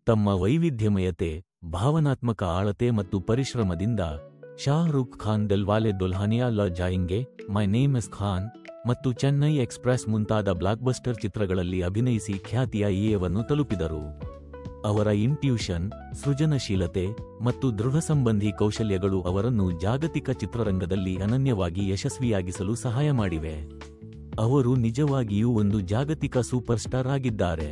[SPEAKER 1] ತಮ್ಮ ವೈವಿಧ್ಯಮಯತೆ, ಭಾವನಾತ್ಮಕ ಆಳತೆ ಮತ್ತು ಪರಿಶ್ರಮದಿಂದ ಶಾಹರುಖ್ ಖಾನ್ ದಿಲ್ವಾಲೆ ದುಲ್ಹನಿಯಾ ಲೆ Jayenge, my name is Khan ಮತ್ತು ಚೆನ್ನೈ ಎಕ್ಸ್‌ಪ್ರೆಸ್ ಮುಂತಾದ ಬ್ಲಾಕ್ಬಸ್ಟರ್ ಚಿತ್ರಗಳಲ್ಲಿ ಅಭಿನಯಿಸಿ ಖ್ಯಾತಿಯ ಈಯವನ್ನು ತಲುಪಿದರು. ಅವರ ಇಂಟ್ಯೂಷನ್, ಸೃಜನಶೀಲತೆ ಮತ್ತು ದೃಢಸಂಬಂಧಿ ಕೌಶಲ್ಯಗಳು ಅವರನ್ನು ಜಾಗತಿಕ ಚಿತ್ರರಂಗದಲ್ಲಿ ಅನನ್ಯವಾಗಿ ಯಶಸ್ವಿಯಾಗಿಸಲು ಸಹಾಯ ಮಾಡಿವೆ. ಅವರು ನಿಜವಾಗಿಯೂ ಒಂದು ಜಾಗತಿಕ ಸೂಪರ್ ಸ್ಟಾರ್ ಆಗಿದ್ದಾರೆ.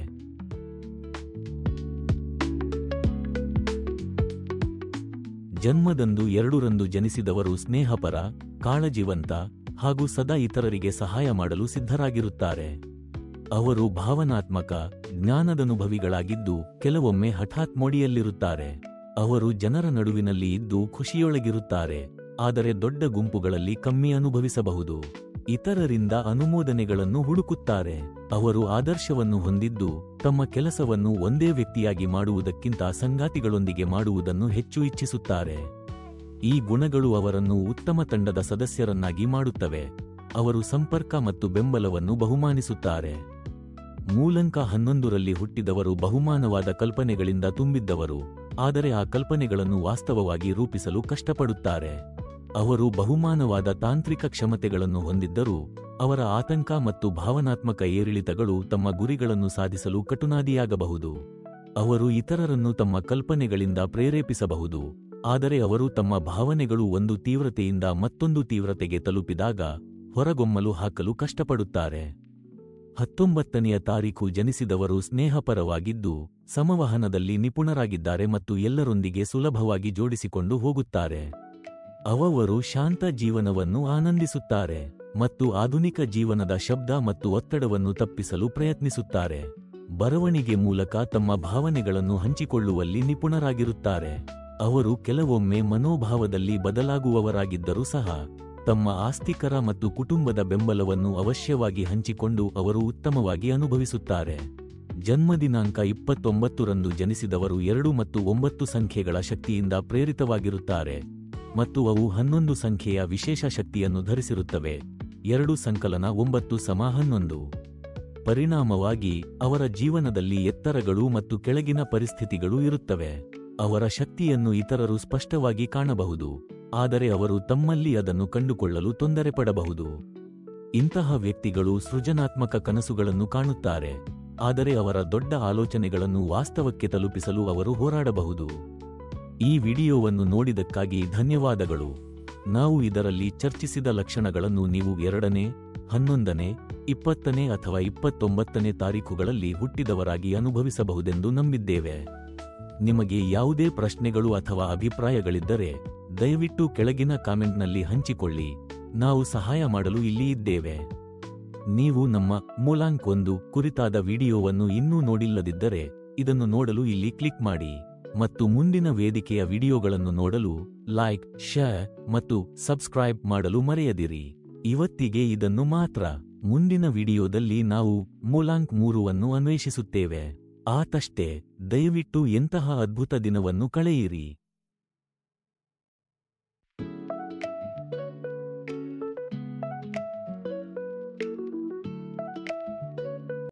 [SPEAKER 1] ಜನ್ಮದಂದು 2ರಂದು ಜನಿಸಿದವರು ಸ್ನೇಹಪರ, ಕಾಳಜಿವಂತ ಹಾಗೂ ಸದಾ ಇತರರಿಗೆ ಸಹಾಯ ಮಾಡಲು ಸಿದ್ಧರಾಗಿರುತ್ತಾರೆ. ಅವರು ಭಾವನಾತ್ಮಕ, ಜ್ಞಾನದನುಭವಿಗಳಾಗಿದ್ದು ಕೆಲವೊಮ್ಮೆ ಹಠಾತ್ ಮೋಡಿಯಲ್ಲಿರುತ್ತಾರೆ. ಅವರು ಜನರ ನಡುವಿನಲ್ಲಿ ಇದ್ದು ಖುಷಿಯೊಳಗಿರುತ್ತಾರೆ, ಆದರೆ ದೊಡ್ಡ ಗುಂಪುಗಳಲ್ಲಿ ಕಮ್ಮಿ ಅನುಭವಿಸಬಹುದು. ಇತರರಿಂದ ಅನುಮೋದನೆಗಳನ್ನು ಹುಡುಕುತ್ತಾರೆ. ಅವರು ಆದರ್ಶವನ್ನು ಹೊಂದಿದ್ದು ತಮ್ಮ ಕೆಲಸವನ್ನು ಒಂದೇ ವ್ಯಕ್ತಿಯಾಗಿ ಮಾಡುವುದಕ್ಕಿಂತ ಸಂಗಾತಿಗಳೊಂದಿಗೆ ಮಾಡುವುದನ್ನು ಹೆಚ್ಚು ಇಚ್ಛಿಸುತ್ತಾರೆ. ಈ ಗುಣಗಳು ಅವರನ್ನು ಉತ್ತಮ ತಂಡದ ಸದಸ್ಯರನ್ನಾಗಿ ಮಾಡುತ್ತವೆ. ಅವರು ಸಂಪರ್ಕ ಮತ್ತು ಬೆಂಬಲವನ್ನು ಬಹುಮಾನಿಸುತ್ತಾರೆ. ಮೂಲಂಕ 11ರಲ್ಲಿ ಹುಟ್ಟಿದವರು ಬಹುಮಾನವಾದ ಕಲ್ಪನೆಗಳಿಂದ ತುಂಬಿದ್ದವರು, ಆದರೆ ಆ ಕಲ್ಪನೆಗಳನ್ನು ವಾಸ್ತವವಾಗಿ ರೂಪಿಸಲು ಕಷ್ಟಪಡುತ್ತಾರೆ. ಅವರು ಬಹುಮಾನವಾದ ತಾಂತ್ರಿಕ ಕ್ಷಮತೆಗಳನ್ನು ಹೊಂದಿದ್ದರೂ, ಅವರ ಆತಂಕ ಮತ್ತು ಭಾವನಾತ್ಮಕ ಏರಿಳಿತಗಳು ತಮ್ಮ ಗುರಿಗಳನ್ನು ಸಾಧಿಸಲು ಕಟುನಾದಿಯಾಗಬಹುದು. ಅವರು ಇತರರನ್ನು ತಮ್ಮ ಕಲ್ಪನೆಗಳಿಂದ ಪ್ರೇರೇಪಿಸಬಹುದು, ಆದರೆ ಅವರು ತಮ್ಮ ಭಾವನೆಗಳು ಒಂದು ತೀವ್ರತೆಯಿಂದ ಮತ್ತೊಂದು ತೀವ್ರತೆಗೆ ತಲುಪಿದಾಗ ಹೊರಗೊಮ್ಮಲು ಹಾಕಲು ಕಷ್ಟಪಡುತ್ತಾರೆ. 19ನೇ ತಾರೀಖು ಜನಿಸಿದವರು ಸ್ನೇಹಪರವಾಗಿದ್ದು, ಸಂವಹನದಲ್ಲಿ ನಿಪುಣರಾಗಿದ್ದಾರೆ ಮತ್ತು ಎಲ್ಲರೊಂದಿಗೆ ಸುಲಭವಾಗಿ ಜೋಡಿಸಿಕೊಂಡು ಹೋಗುತ್ತಾರೆ. ಅವರು ಶಾಂತ ಜೀವನವನ್ನು ಆನಂದಿಸುತ್ತಾರೆ ಮತ್ತು ಆಧುನಿಕ ಜೀವನದ ಶಬ್ದ ಮತ್ತು ಒತ್ತಡವನ್ನು ತಪ್ಪಿಸಲು ಪ್ರಯತ್ನಿಸುತ್ತಾರೆ. ಬರವಣಿಗೆ ಮೂಲಕ ತಮ್ಮ ಭಾವನೆಗಳನ್ನು ಹಂಚಿಕೊಳ್ಳುವಲ್ಲಿ ನಿಪುಣರಾಗಿರುತ್ತಾರೆ. ಅವರು ಕೆಲವೊಮ್ಮೆ ಮನೋಭಾವದಲ್ಲಿ ಬದಲಾಗುವವರಾಗಿದ್ದರೂ ಸಹ, ತಮ್ಮ ಆಸ್ತಿಕರ ಮತ್ತು ಕುಟುಂಬದ ಬೆಂಬಲವನ್ನು ಅವಶ್ಯವಾಗಿ ಹಂಚಿಕೊಂಡು ಅವರು ಉತ್ತಮವಾಗಿ ಅನುಭವಿಸುತ್ತಾರೆ. ಜನ್ಮದಿನಾಂಕ 29ರಂದು ಜನಿಸಿದವರು 2 ಮತ್ತು 9 ಸಂಖ್ಯೆಗಳ ಶಕ್ತಿಯಿಂದ ಪ್ರೇರಿತವಾಗಿರುತ್ತಾರೆ ಮತ್ತು ಅವು 11 ಸಂಖ್ಯೆಯ ವಿಶೇಷ ಶಕ್ತಿಯನ್ನು ಧರಿಸಿರುತ್ತವೆ. 2 ಸಂಕಲನ 9 ಸಮ 11. ಪರಿಣಾಮವಾಗಿ ಅವರ ಜೀವನದಲ್ಲಿ ಎತ್ತರಗಳು ಮತ್ತು ಕೆಳಗಿನ ಪರಿಸ್ಥಿತಿಗಳು ಇರುತ್ತವೆ. ಅವರ ಶಕ್ತಿಯನ್ನು ಇತರರು ಸ್ಪಷ್ಟವಾಗಿ ಕಾಣಬಹುದು, ಆದರೆ ಅವರು ತಮ್ಮಲ್ಲಿ ಅದನ್ನು ಕಂಡುಕೊಳ್ಳಲು ತೊಂದರೆಪಡಬಹುದು. ಇಂತಹ ವ್ಯಕ್ತಿಗಳು ಸೃಜನಾತ್ಮಕ ಕನಸುಗಳನ್ನು ಕಾಣುತ್ತಾರೆ, ಆದರೆ ಅವರ ದೊಡ್ಡ ಆಲೋಚನೆಗಳನ್ನು ವಾಸ್ತವಕ್ಕೆ ತಲುಪಿಸಲು ಅವರು ಹೋರಾಡಬಹುದು. ಈ ವಿಡಿಯೋವನ್ನು ನೋಡಿದ್ದಕ್ಕಾಗಿ ಧನ್ಯವಾದಗಳು. ನಾವು ಇದರಲ್ಲಿ ಚರ್ಚಿಸಿದ ಲಕ್ಷಣಗಳನ್ನು ನೀವು 2ನೇ, 11ನೇ, 20ನೇ ಅಥವಾ 29ನೇ ತಾರೀಖುಗಳಲ್ಲಿ ಹುಟ್ಟಿದವರಾಗಿ ಅನುಭವಿಸಬಹುದೆಂದು ನಂಬಿದ್ದೇವೆ. ನಿಮಗೆ ಯಾವುದೇ ಪ್ರಶ್ನೆಗಳು ಅಥವಾ ಅಭಿಪ್ರಾಯಗಳಿದ್ದರೆ ದಯವಿಟ್ಟು ಕೆಳಗಿನ ಕಾಮೆಂಟ್ನಲ್ಲಿ ಹಂಚಿಕೊಳ್ಳಿ. ನಾವು ಸಹಾಯ ಮಾಡಲು ಇಲ್ಲಿ ಇದ್ದೇವೆ. ನೀವು ನಮ್ಮ ಮೂಲಾಂಕ್ 1 ಕುರಿತಾದ ವಿಡಿಯೋವನ್ನು ಇನ್ನೂ ನೋಡಿಲ್ಲದಿದ್ದರೆ ಇದನ್ನು ನೋಡಲು ಇಲ್ಲಿ ಕ್ಲಿಕ್ ಮಾಡಿ ಮತ್ತು ಮುಂದಿನ ವೇದಿಕೆಯ ವಿಡಿಯೋಗಳನ್ನು ನೋಡಲು ಲೈಕ್, ಶೇರ್ ಮತ್ತು ಸಬ್ಸ್ಕ್ರೈಬ್ ಮಾಡಲು ಮರೆಯದಿರಿ. ಇವತ್ತಿಗೆ ಇದನ್ನು ಮಾತ್ರ. ಮುಂದಿನ ವಿಡಿಯೋದಲ್ಲಿ ನಾವು ಮೂಲಾಂಕ್ 3 ಅನ್ನು ಅನ್ವೇಷಿಸುತ್ತೇವೆ. ಆತಷ್ಟೇ. ದಯವಿಟ್ಟು ಎಂತಹ ಅದ್ಭುತ ದಿನವನ್ನು ಕಳೆಯಿರಿ.